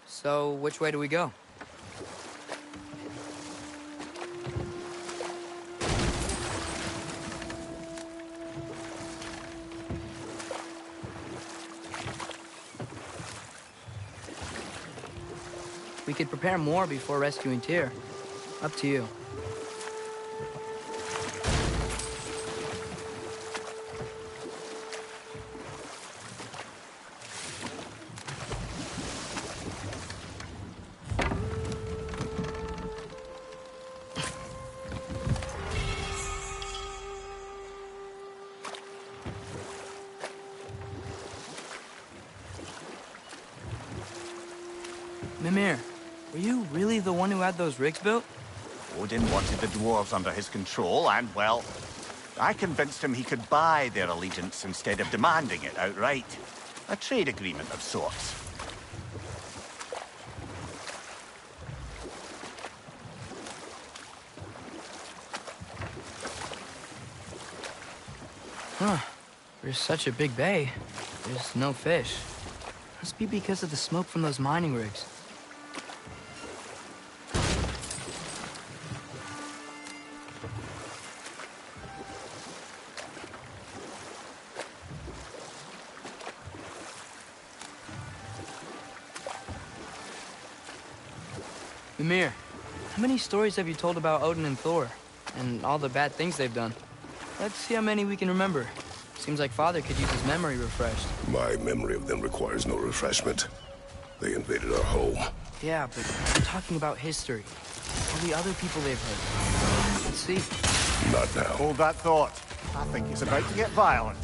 So, which way do we go? We could prepare more before rescuing Tyr. Up to you. Mimir, were you really the one who had those rigs built?
Odin wanted the dwarves under his control, and, well, I convinced him he could buy their allegiance instead of demanding it outright. A trade agreement of sorts.
Huh. There's such a big bay. There's no fish. Must be because of the smoke from those mining rigs. Mimir, how many stories have you told about Odin and Thor? And all the bad things they've done? Let's see how many we can remember. Seems like Father could use his memory refreshed.
My memory of them requires no refreshment. They invaded our home.
Yeah, but I'm talking about history. All the other people they've hurt. Let's see.
Not now.
Hold that thought. I think it's about to get violent.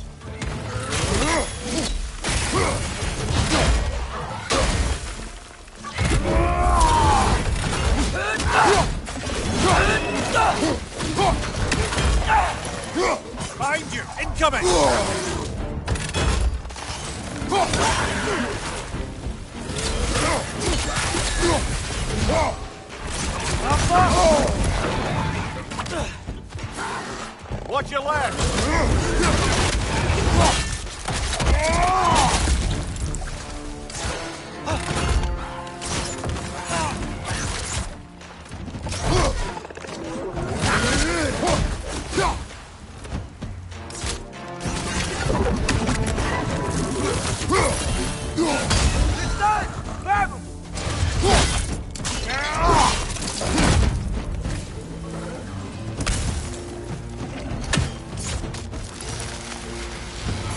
Behind you! Incoming! Watch your left!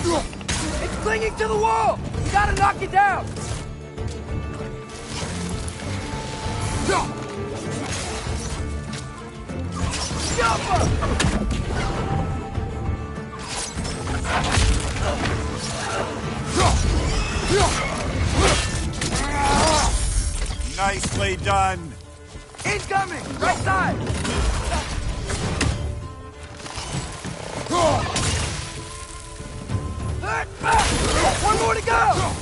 It's clinging to the wall! You gotta knock it down!
Nicely done.
Incoming! Right side! One more to go!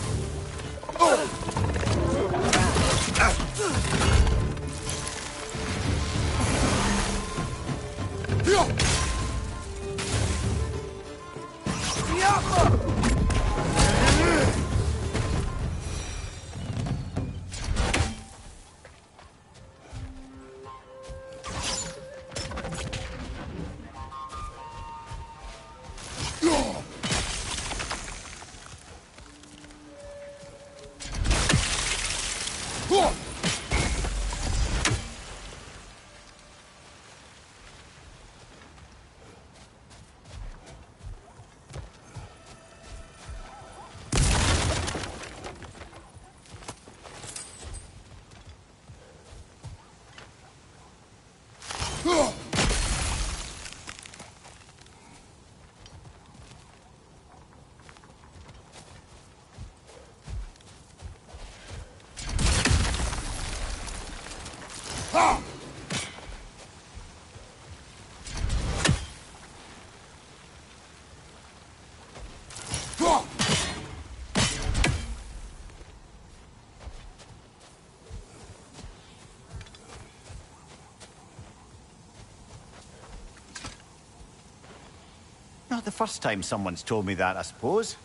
Not the first time someone's told me that, I suppose.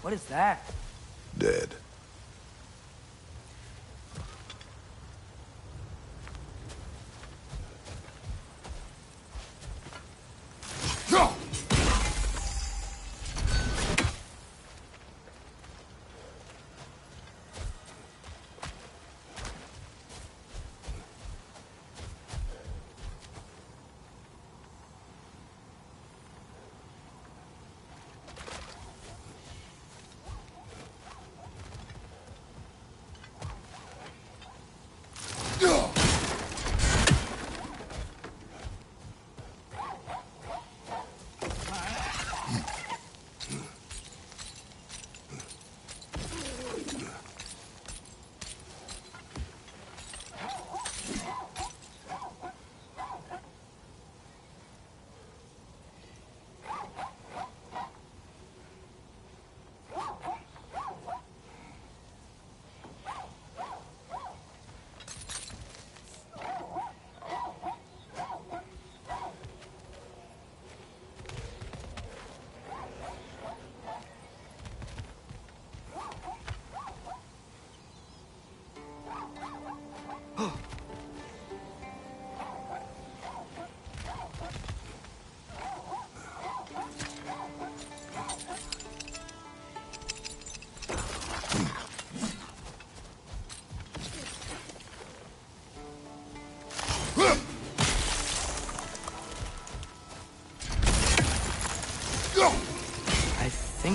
What is that?
Dead.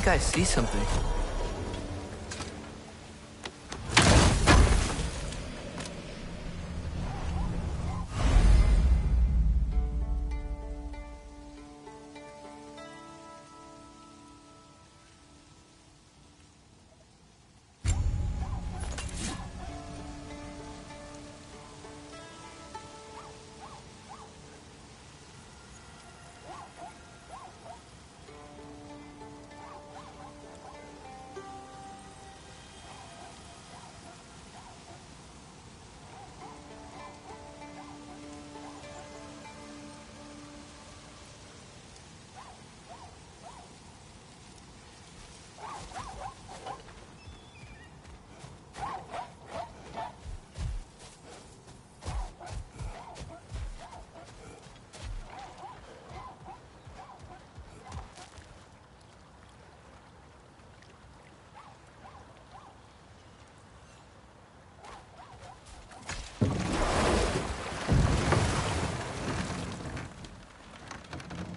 think I see something.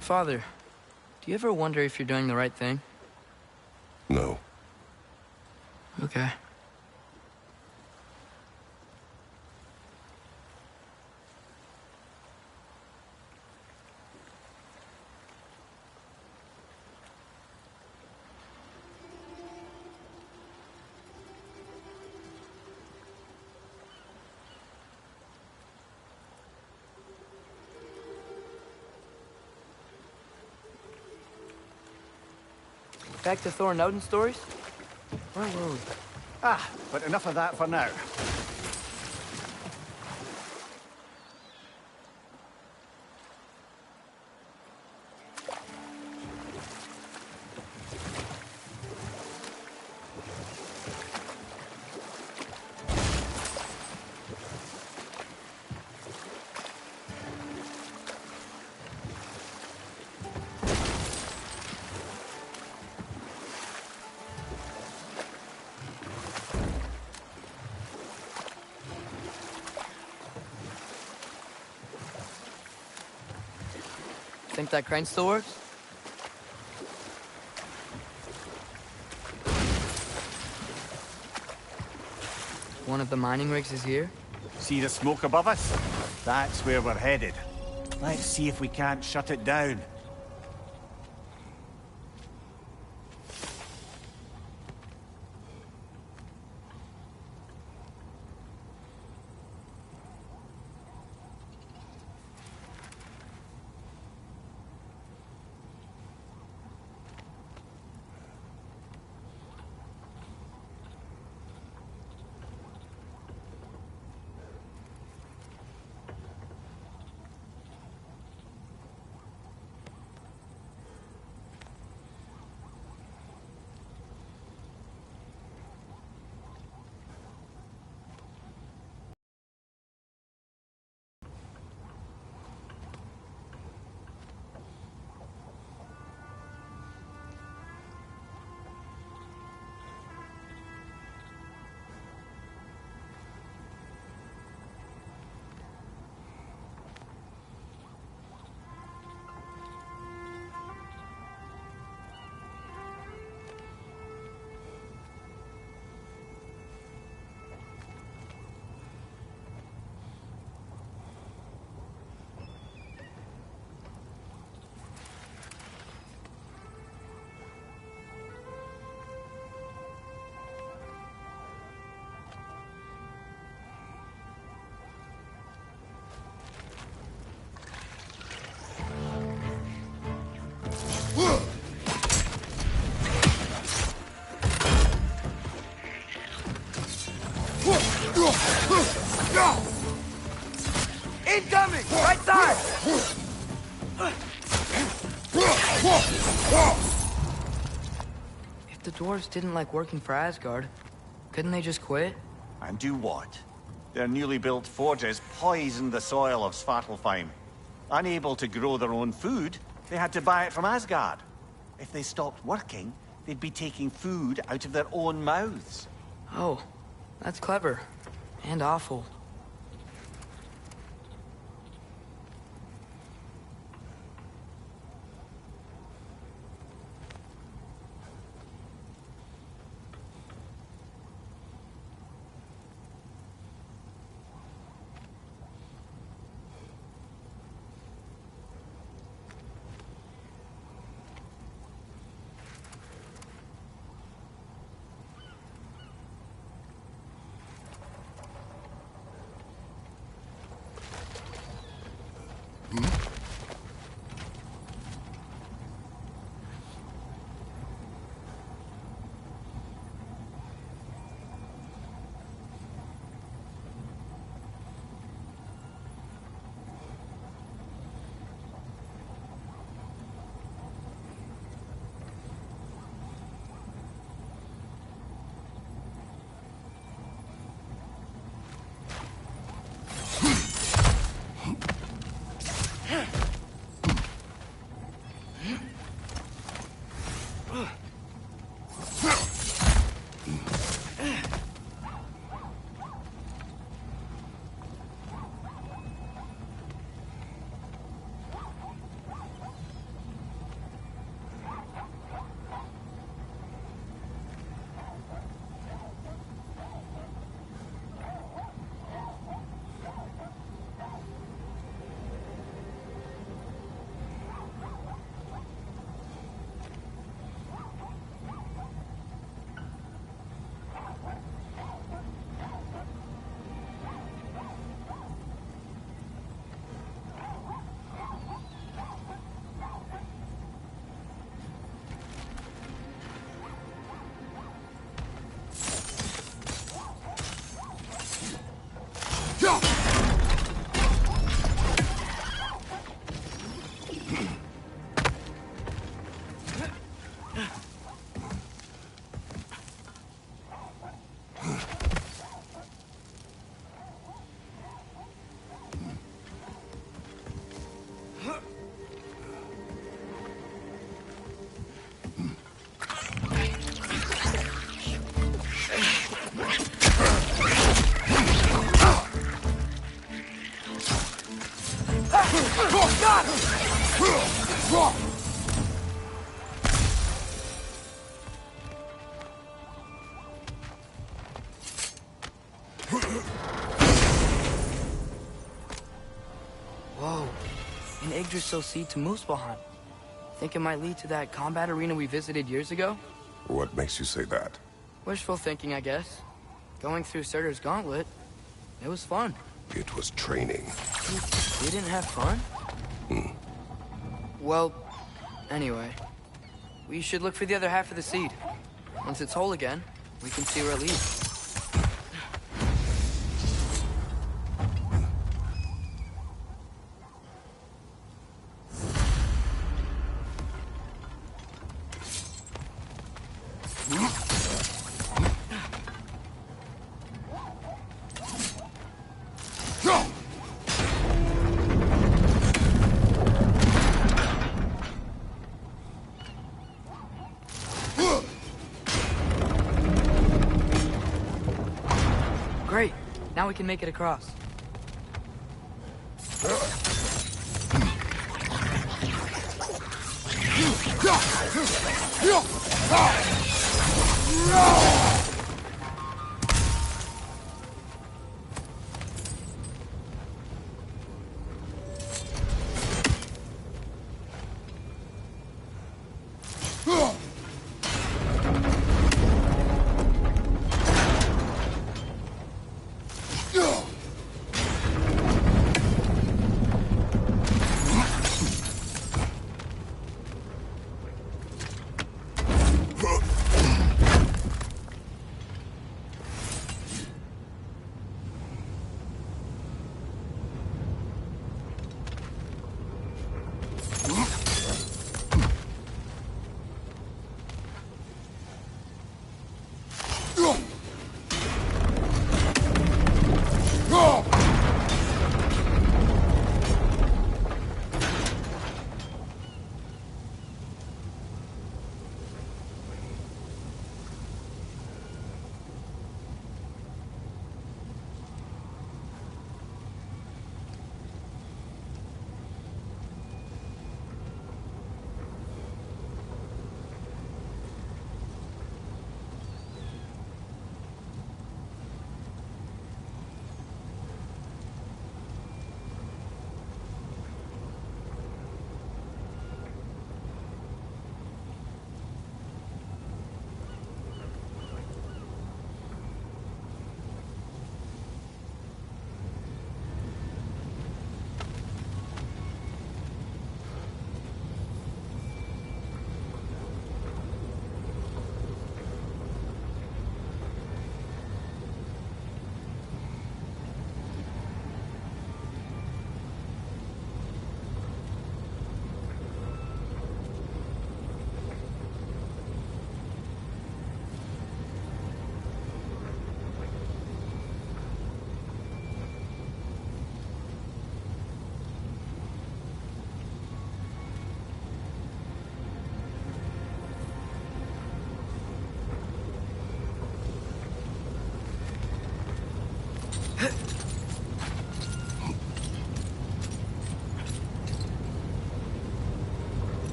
Father, do you ever wonder if you're doing the right thing?
No.
Okay. Back to Thor and Odin stories? Where were we?
Ah, but enough of that for now.
Think that crane still works? One of the mining rigs is here?
See the smoke above us? That's where we're headed. Let's see if we can't shut it down.
Incoming! Right side!
If the dwarves didn't like working for Asgard, couldn't they just quit?
And do what? Their newly built forges poisoned the soil of Svartalfheim. Unable to grow their own food, they had to buy it from Asgard. If they stopped working, they'd be taking food out of their own mouths.
Oh, that's clever. And awful. Whoa, an Yggdrasil seed to Muspelheim. Think it might lead to that combat arena we visited years ago?
What makes you say that?
Wishful thinking, I guess. Going through Surtur's gauntlet, it was fun.
It was training.
You didn't have fun? Well, anyway, we should look for the other half of the seed. Once it's whole again, we can see where it leads. Great. Now we can make it across.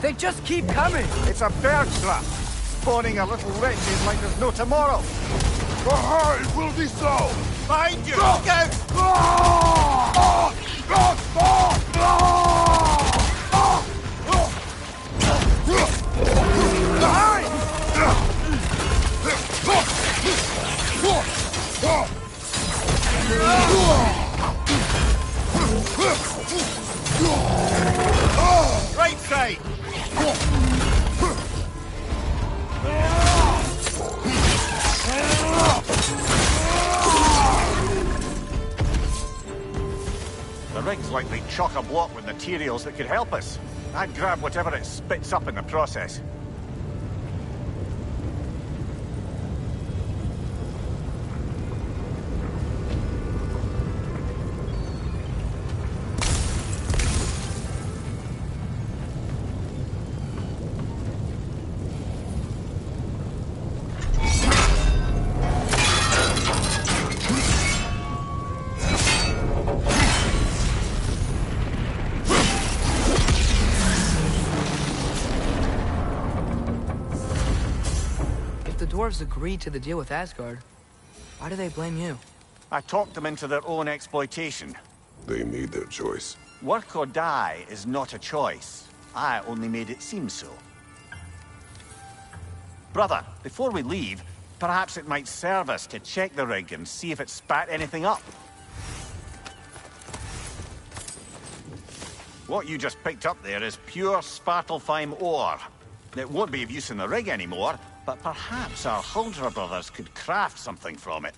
They just keep coming!
It's a bird trap, spawning a little wretches like there's no tomorrow.
Aha, it will be so!
Behind you!
Go!
Right side!
The rig's
Sounds like they chock-a-block with materials that could help us. I'd grab whatever it spits up in the process.
Dwarves agreed to the deal with Asgard. Why do they blame you?
I talked them into their own exploitation.
They made their choice.
Work or die is not a choice. I only made it seem so. Brother, before we leave, perhaps it might serve us to check the rig and see if it spat anything up. What you just picked up there is pure Svartalfheim ore. It won't be of use in the rig anymore, but perhaps our Huldra brothers could craft something from it.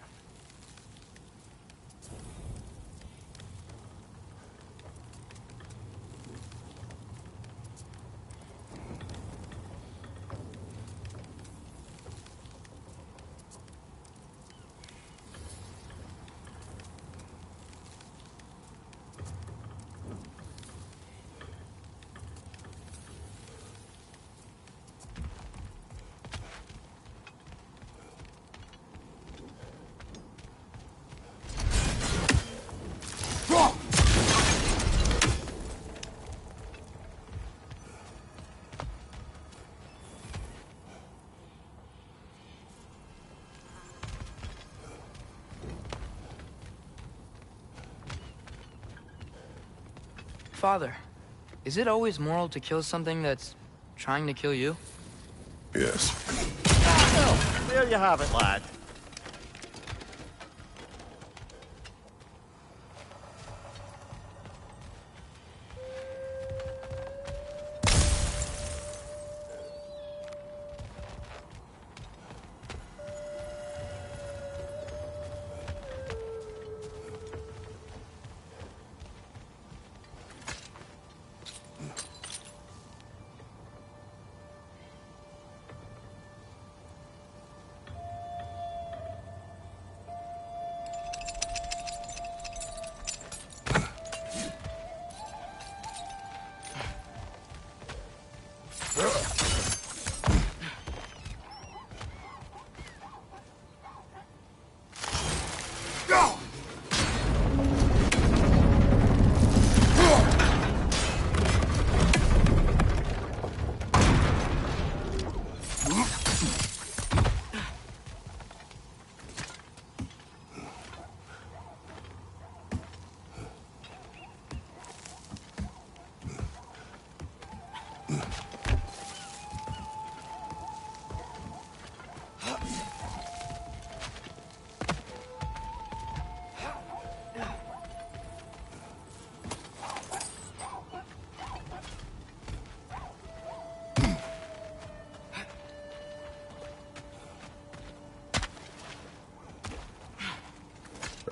Father, is it always moral to kill something that's trying to kill you?
Yes.
Well, there you have it, lad.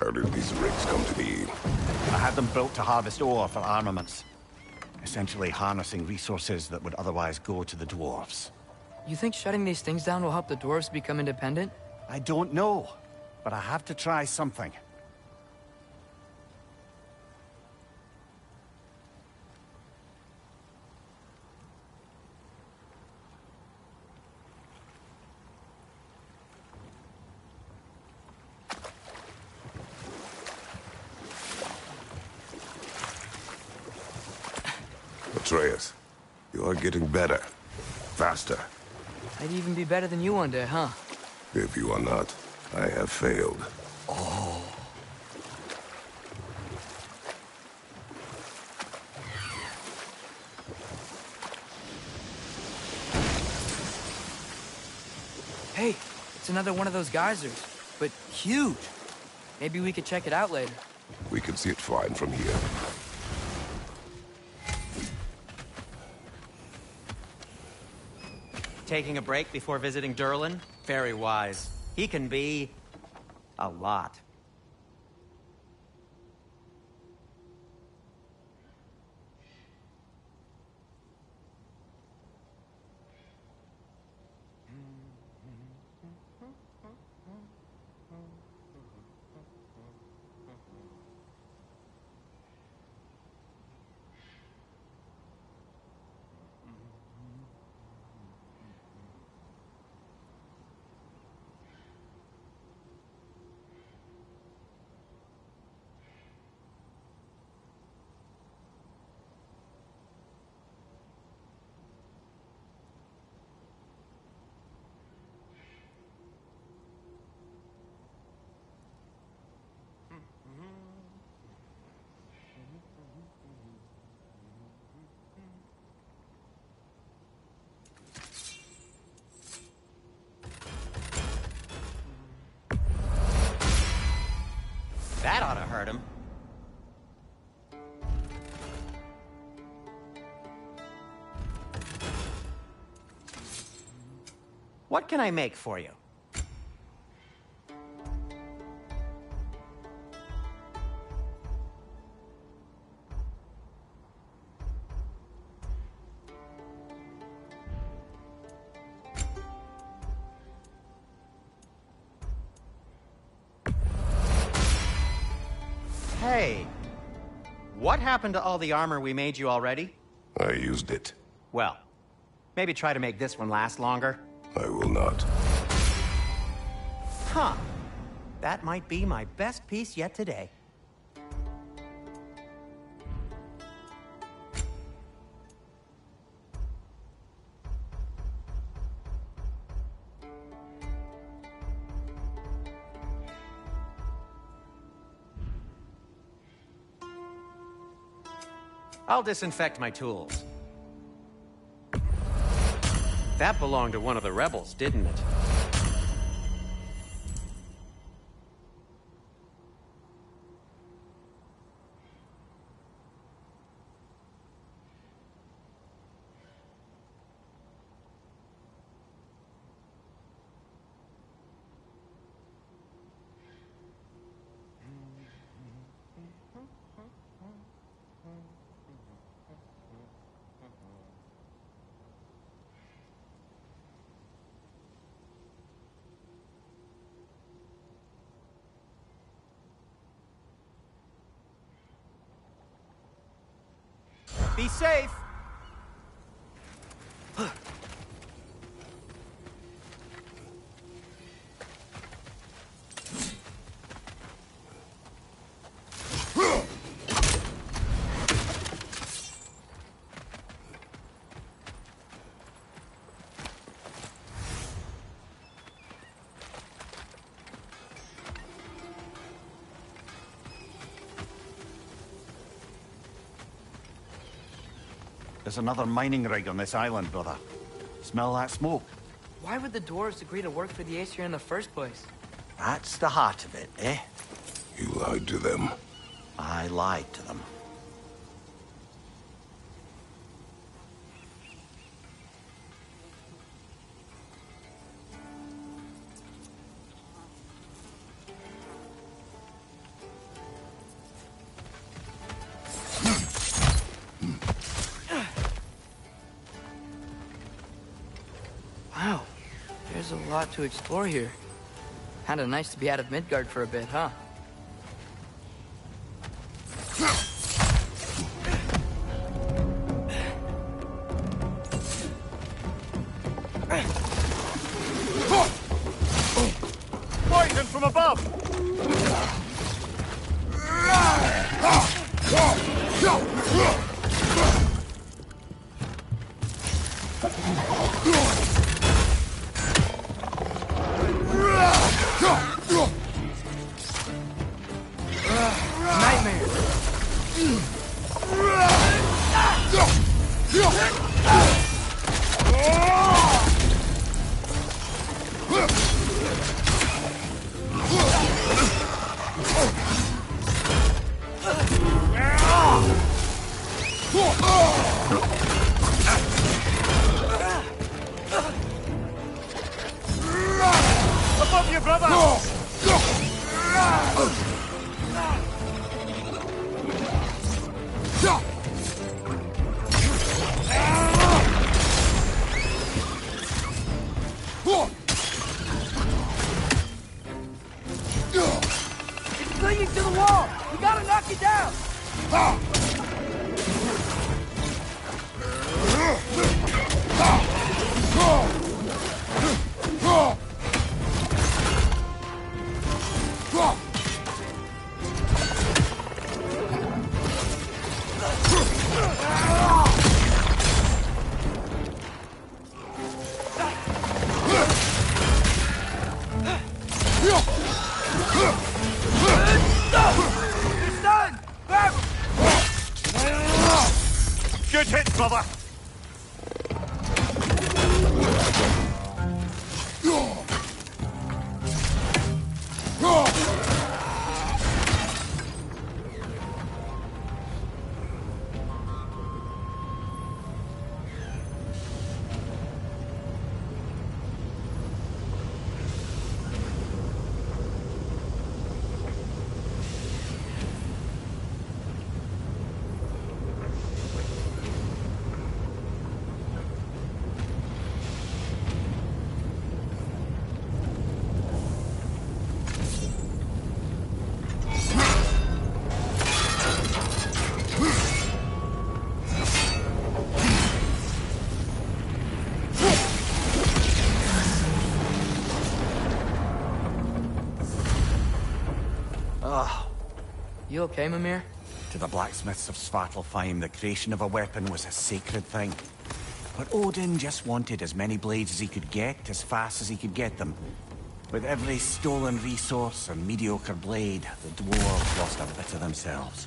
How did these rigs come to be?
I had them built to harvest ore for armaments. Essentially harnessing resources that would otherwise go to the dwarves.
You think shutting these things down will help the dwarves become independent?
I don't know, but I have to try something.
Atreus, you are getting better. Faster.
I'd even be better than you one day, huh?
If you are not, I have failed.
Hey, it's another one of those geysers, but huge. Maybe we could check it out later.
We can see it fine from here.
Taking a break before visiting Durlin? Very wise. He can be... a lot. That ought to hurt him. What can I make for you? Hey, what happened to all the armor we made you already?
I used it.
Well, maybe try to make this one last longer.
I will not.
Huh. That might be my best piece yet today. I'll disinfect my tools. That belonged to one of the rebels, didn't it? Be safe!
There's another mining rig on this island, brother. Smell that smoke?
Why would the dwarves agree to work for the Aesir in the first place?
That's the heart of it, eh?
You lied to them.
I lied to them.
Wow, there's a lot to explore here. Kinda nice to be out of Midgard for a bit, huh?
Poison from above! Above you, brother!
It's clinging to the wall! We gotta knock it down! It's done! Grab him!
Good hit, brother!
Oh,
You okay, Mimir?
To the blacksmiths of Svartalfheim, the creation of a weapon was a sacred thing. But Odin just wanted as many blades as he could get, as fast as he could get them. With every stolen resource and mediocre blade, the dwarves lost a bit of themselves.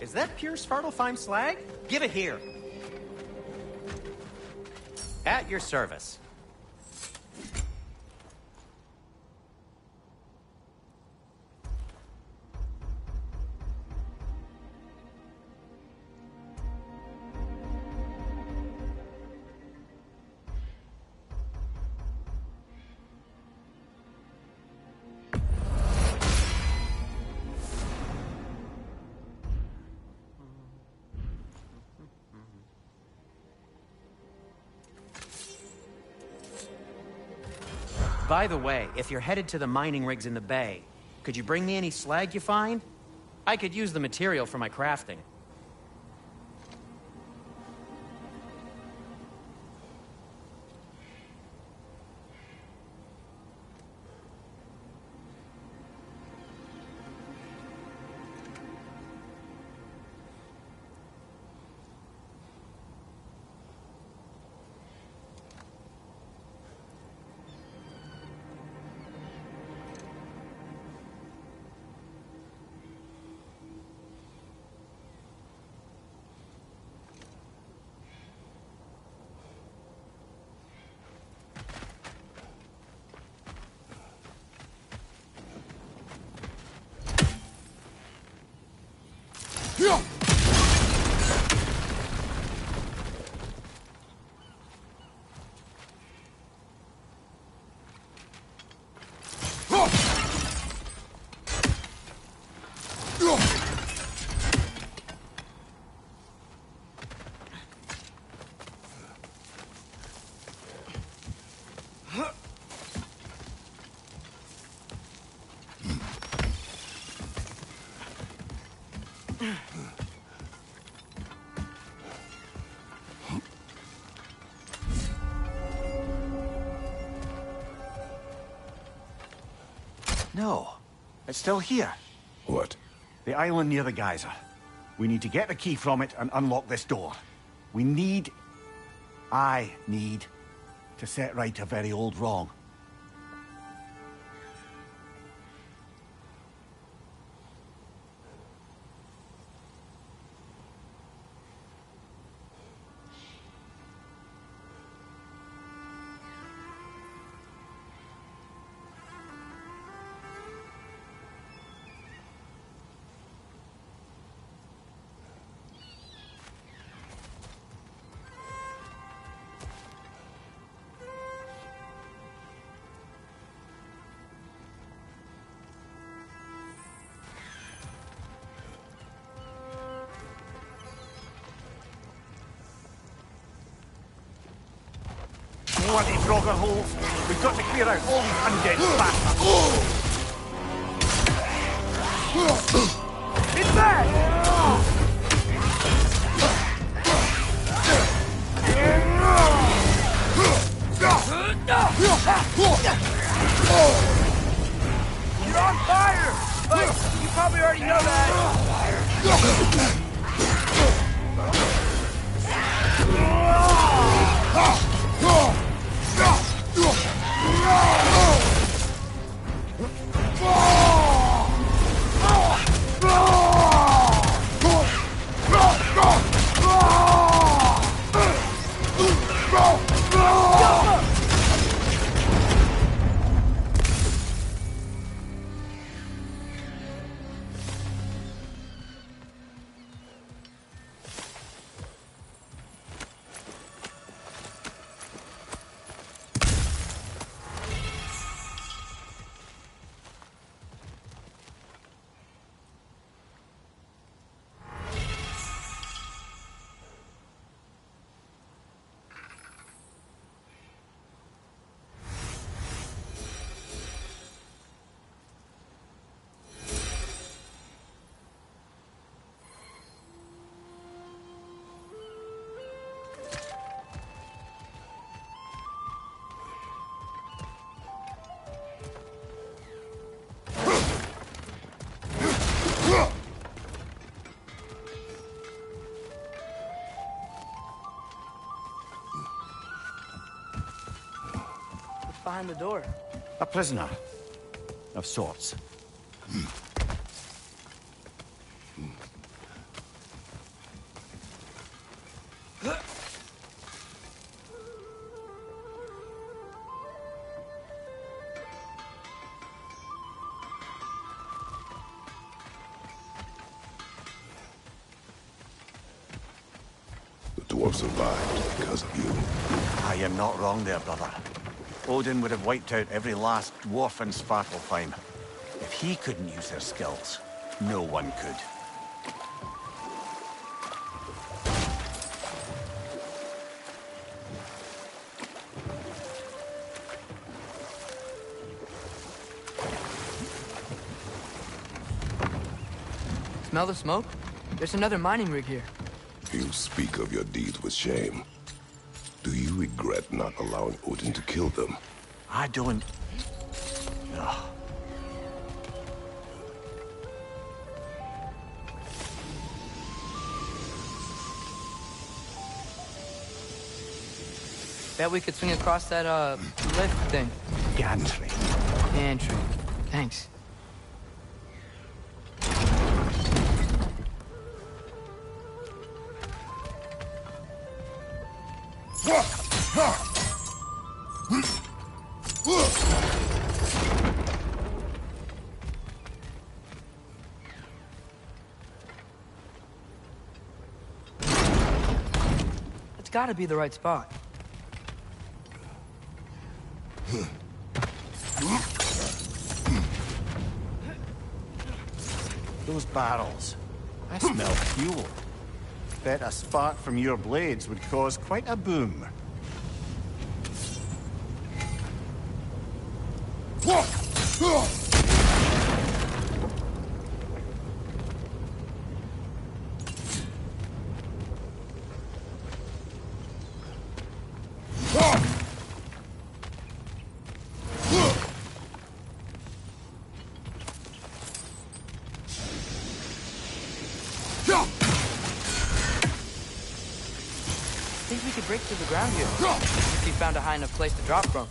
Is that pure Svartalfheim slag? Give it here. At your service. By the way, if you're headed to the mining rigs in the bay, could you bring me any slag you find? I could use the material for my crafting.
No. It's still here.
What?
The island near the geyser. We need to get the key from it and unlock this door. I need to set right a very old wrong. Bloody Frogger holes! We've got to clear out all these undead bastards!
It's back! You're on fire! But you probably already know that. Behind the door.
A prisoner. Of sorts.
The dwarf survived because of you.
Ah, you're not wrong there, brother. Odin would have wiped out every last dwarf in Svartalfheim. If he couldn't use their skills, no one could.
Smell the smoke? There's another mining rig here.
You speak of your deeds with shame. Do you regret not allowing Odin to kill them?
I don't... Ugh.
Bet we could swing across that, lift thing.
Gantry.
Gantry. Thanks. It's gotta be the right spot.
Those barrels. I smell fuel. Bet a spark from your blades would cause quite a boom.
break through the ground here. If he found a high enough place to drop from.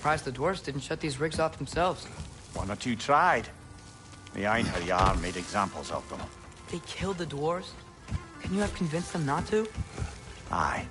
Surprised the dwarves didn't shut these rigs off themselves.
One or two tried. The Einherjar made examples of them.
They killed the dwarves? Can you have convinced them not to?
Aye.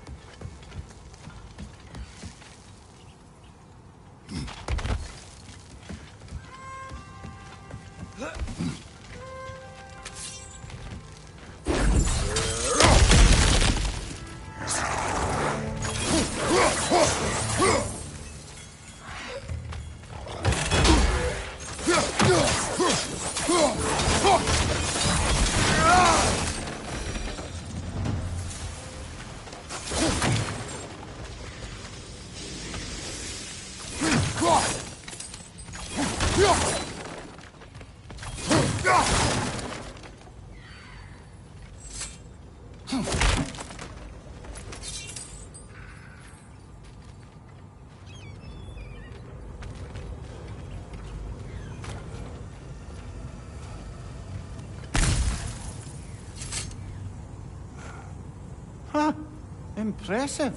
Huh. Impressive.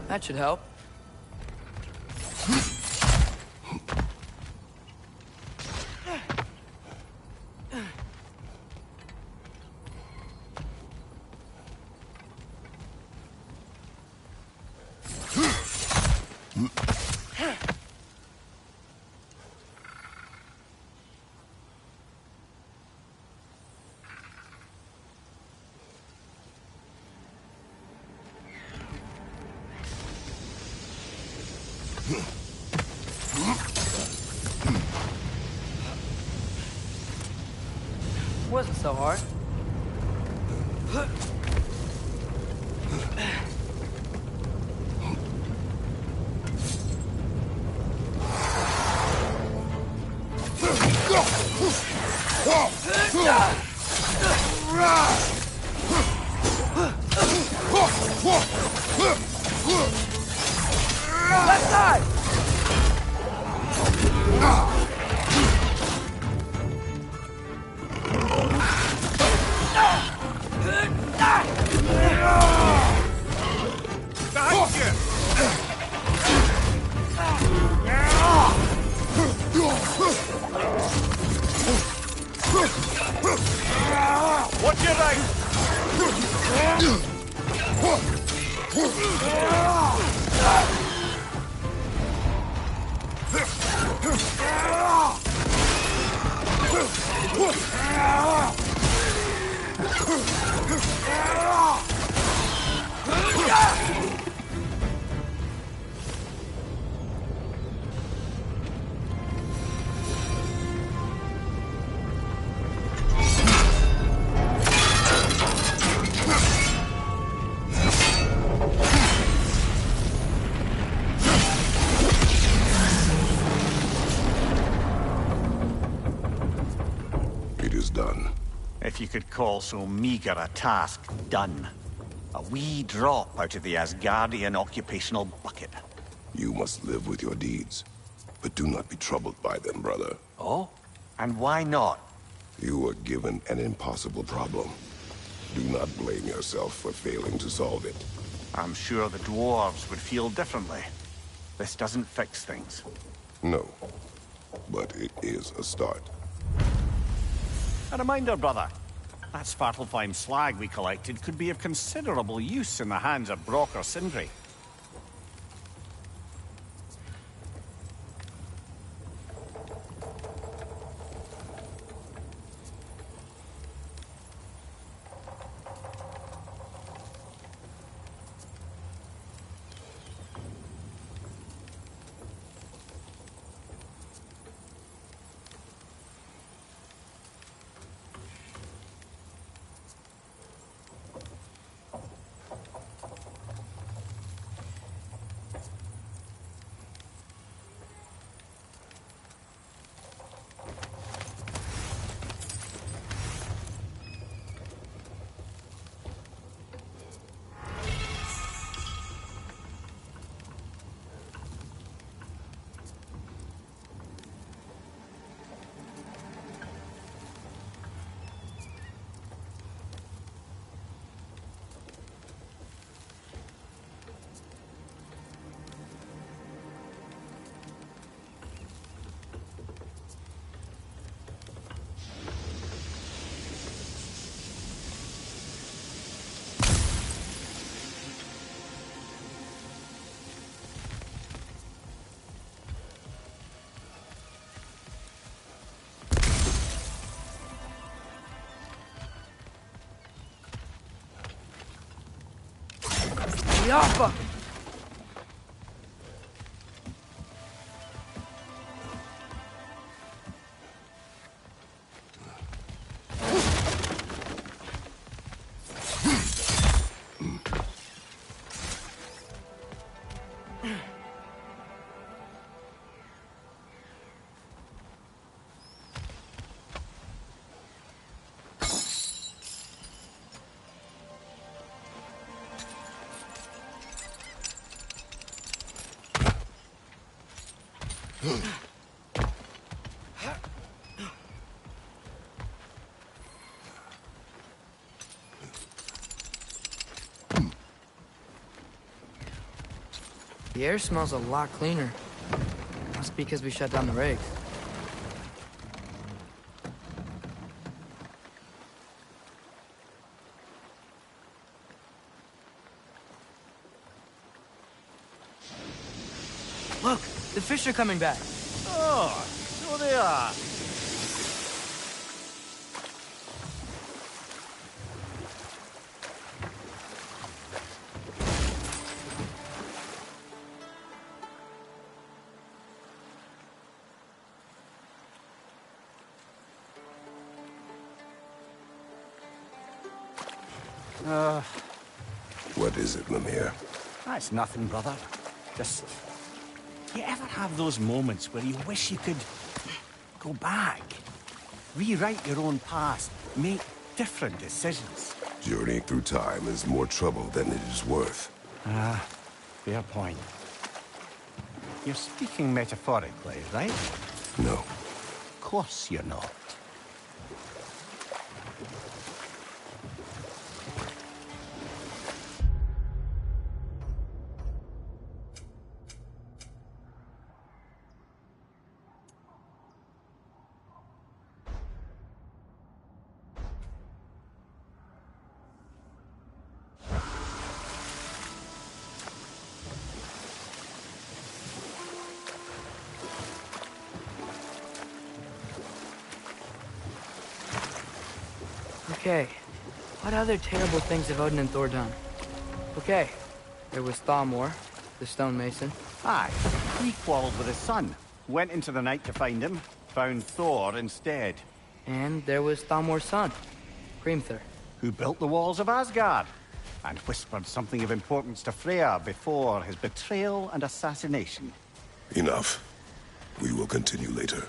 That should help. Wasn't so hard. Left side!
Watch your right!
Done.
If you could call so meager a task done. A wee drop out of the Asgardian occupational bucket.
You must live with your deeds, but do not be troubled by them, brother.
Oh? And why not?
You were given an impossible problem. Do not blame yourself for failing to solve it.
I'm sure the dwarves would feel differently. This doesn't fix things.
No, but it is a start.
A reminder, brother. That Svartalfheim slag we collected could be of considerable use in the hands of Brock or Sindri.
Yappa!
The air smells a lot cleaner. Must be because we shut down the rigs. Look, the fish are coming back.
Oh, so they are.
What is it, Mimir?
That's nothing, brother. Just... You ever have those moments where you wish you could... go back? Rewrite your own past, make different decisions?
Journeying through time is more trouble than it is worth.
Fair point. You're speaking metaphorically, right?
No.
Of course you're not.
Okay, what other terrible things have Odin and Thor done? Okay, there was Thalmor, the stonemason.
Aye, he quarreled with his son. Went into the night to find him. Found Thor instead.
And there was Thalmor's son, Hrimthur.
Who built the walls of Asgard. And whispered something of importance to Freya before his betrayal and assassination.
Enough. We will continue later.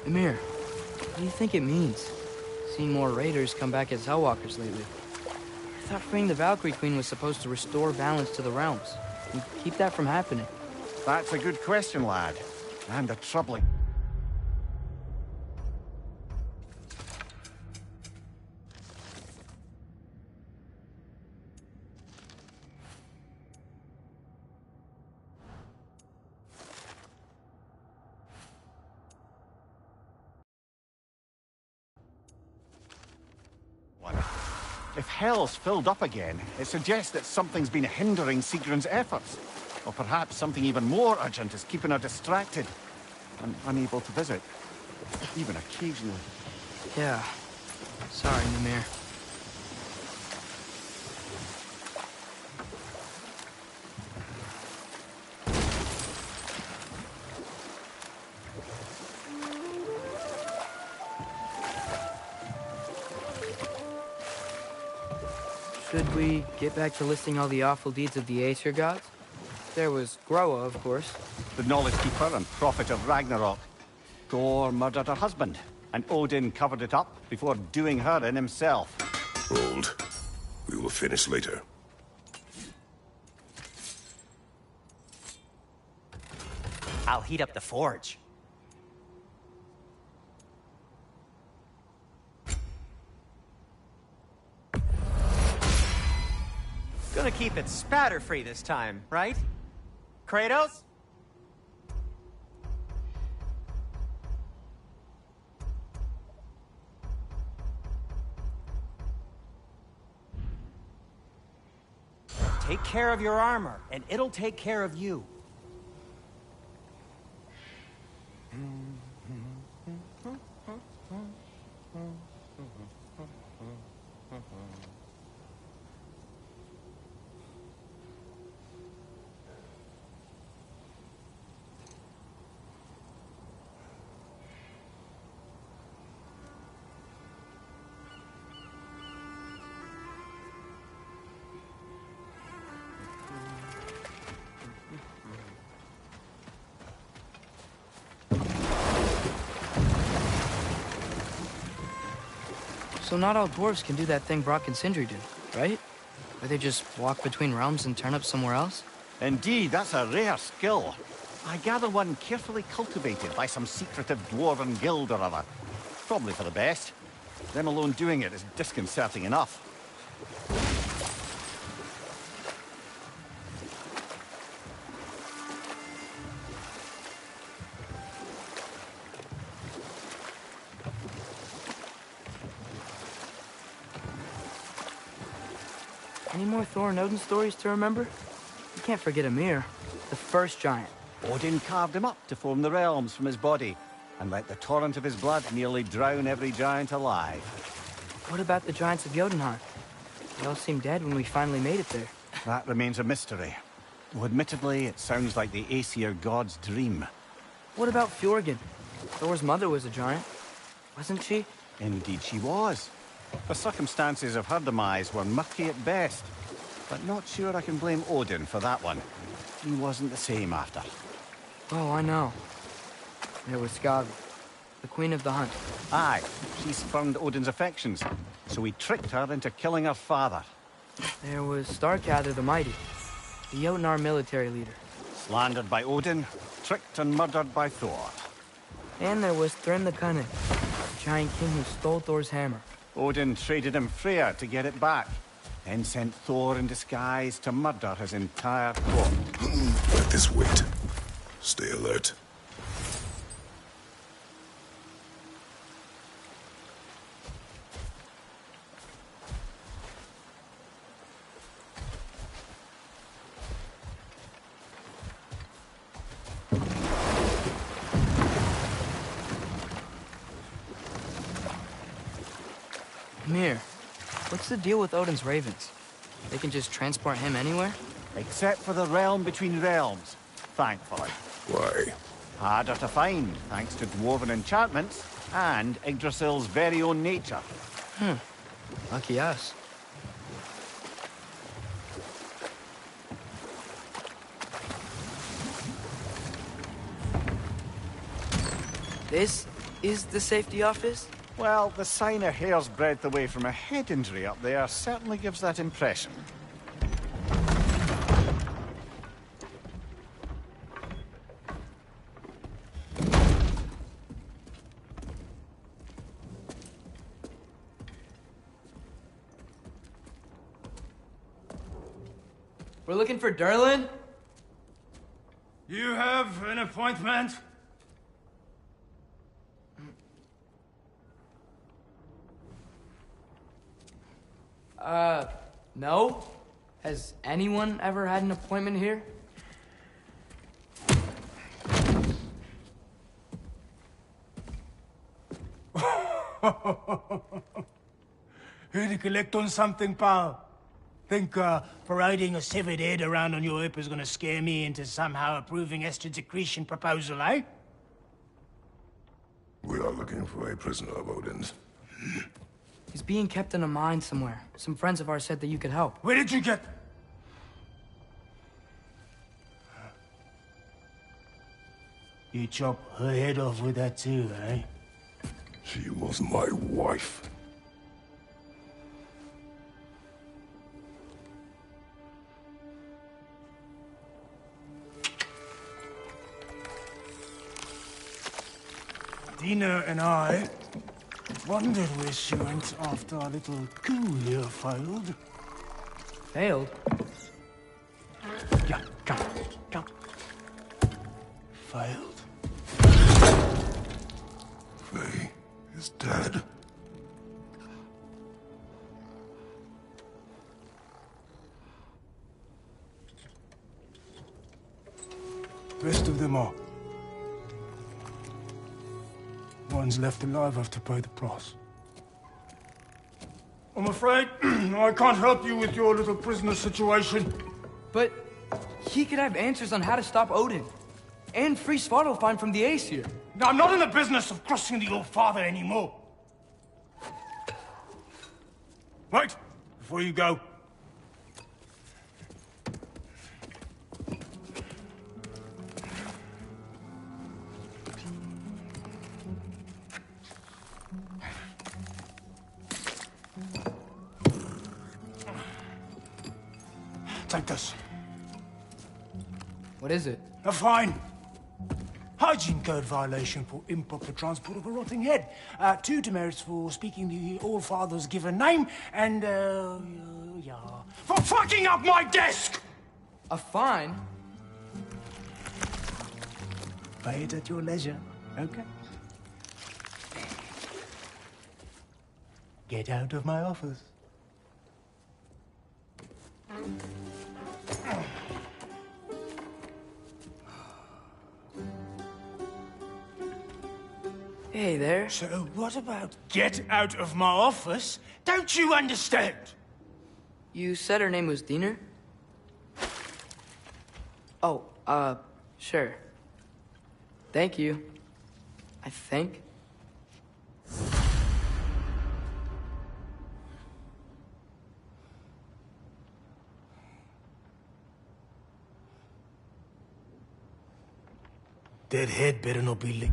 Ymir, what do you think it means? Seen more raiders come back as Hellwalkers lately. I thought freeing the Valkyrie Queen was supposed to restore balance to the realms and keep that from happening.
That's a good question, lad. And a troubling... If hell's filled up again, it suggests that something's been hindering Sigrun's efforts. Or perhaps something even more urgent is keeping her distracted and unable to visit, even occasionally.
Yeah. Sorry, Mimir. Should we get back to listing all the awful deeds of the Aesir gods? There was Groa, of course.
The knowledge keeper and prophet of Ragnarok. Thor murdered her husband, and Odin covered it up before doing her in himself.
Hold. We will finish later.
I'll heat up the forge. Gonna keep it spatter-free this time, right? Kratos? Take care of your armor, and it'll take care of you.
So not all dwarves can do that thing Brock and Sindri did, right? Where they just walk between realms and turn up somewhere else?
Indeed, that's a rare skill. I gather one carefully cultivated by some secretive dwarven guild or other. Probably for the best. Them alone doing it is disconcerting enough.
Any more Thor and Odin stories to remember? You can't forget Ymir, the first giant.
Odin carved him up to form the realms from his body, and let the torrent of his blood nearly drown every giant alive.
What about the giants of Jotunheim? They all seemed dead when we finally made it there.
That remains a mystery. Though admittedly, it sounds like the Aesir god's dream.
What about Fjorgyn? Thor's mother was a giant, wasn't she?
Indeed she was. The circumstances of her demise were murky at best, but not sure I can blame Odin for that one. He wasn't the same after.
Oh, I know. There was Skavi, the queen of the hunt.
Aye, she spurned Odin's affections, so he tricked her into killing her father.
There was Starkather the Mighty, the Jotnar military leader.
Slandered by Odin, tricked and murdered by Thor.
And there was Thrym the Cunning, the giant king who stole Thor's hammer.
Odin traded him Freya to get it back, then sent Thor in disguise to murder his entire court.
Let this wait. Stay alert.
Mir, what's the deal with Odin's ravens? They can just transport him anywhere?
Except for the realm between realms, thankfully.
Why?
Harder to find, thanks to dwarven enchantments and Yggdrasil's very own nature.
Lucky us. This is the safety office?
Well, the sign a hair's breadth away from a head injury up there certainly gives that impression.
We're looking for Durlin?
You have an appointment?
No? Has anyone ever had an appointment here?
Here to collect on something, pal? Think, parading a severed head around on your hip is gonna scare me into somehow approving Esther's accretion proposal, eh?
We are looking for a prisoner of Odin's.
He's being kept in a mine somewhere. Some friends of ours said that you could help.
Where did you get... You chop her head off with that too, eh?
She was my wife.
Dina and I wondered where she went after our little coup here failed.
Failed?
Yeah, come. Failed.
Faye is dead.
Rest of them are. One's left alive have to pay the price. I'm afraid I can't help you with your little prisoner situation.
But he could have answers on how to stop Odin. And free Svartalfheim from the Aesir.
Now, I'm not in the business of crossing the old father anymore. Wait, before you go. Take this.
What is it?
A fine. Hygiene code violation for improper transport of a rotting head. 2 demerits for speaking the All-Father's given name, and, yeah... For fucking up my desk!
A fine?
Pay it at your leisure, okay? Get out of my office.
Hey there.
So what about get out of my office? Don't you understand?
You said her name was Diener? Oh, sure. Thank you. I think.
Dead head better not be licked.